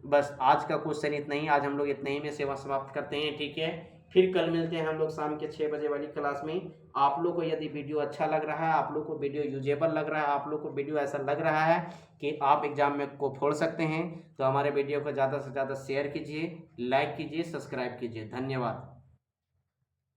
बस आज का क्वेश्चन इतना ही, आज हम लोग इतने ही में सेवा समाप्त करते हैं। ठीक है। फिर कल मिलते हैं हम लोग शाम के 6 बजे वाली क्लास में। आप लोग को यदि वीडियो अच्छा लग रहा है, आप लोग को वीडियो यूजेबल लग रहा है, आप लोग को वीडियो ऐसा लग रहा है कि आप एग्जाम में को फोड़ सकते हैं, तो हमारे वीडियो को ज़्यादा से ज़्यादा शेयर कीजिए, लाइक कीजिए, सब्सक्राइब कीजिए। धन्यवाद।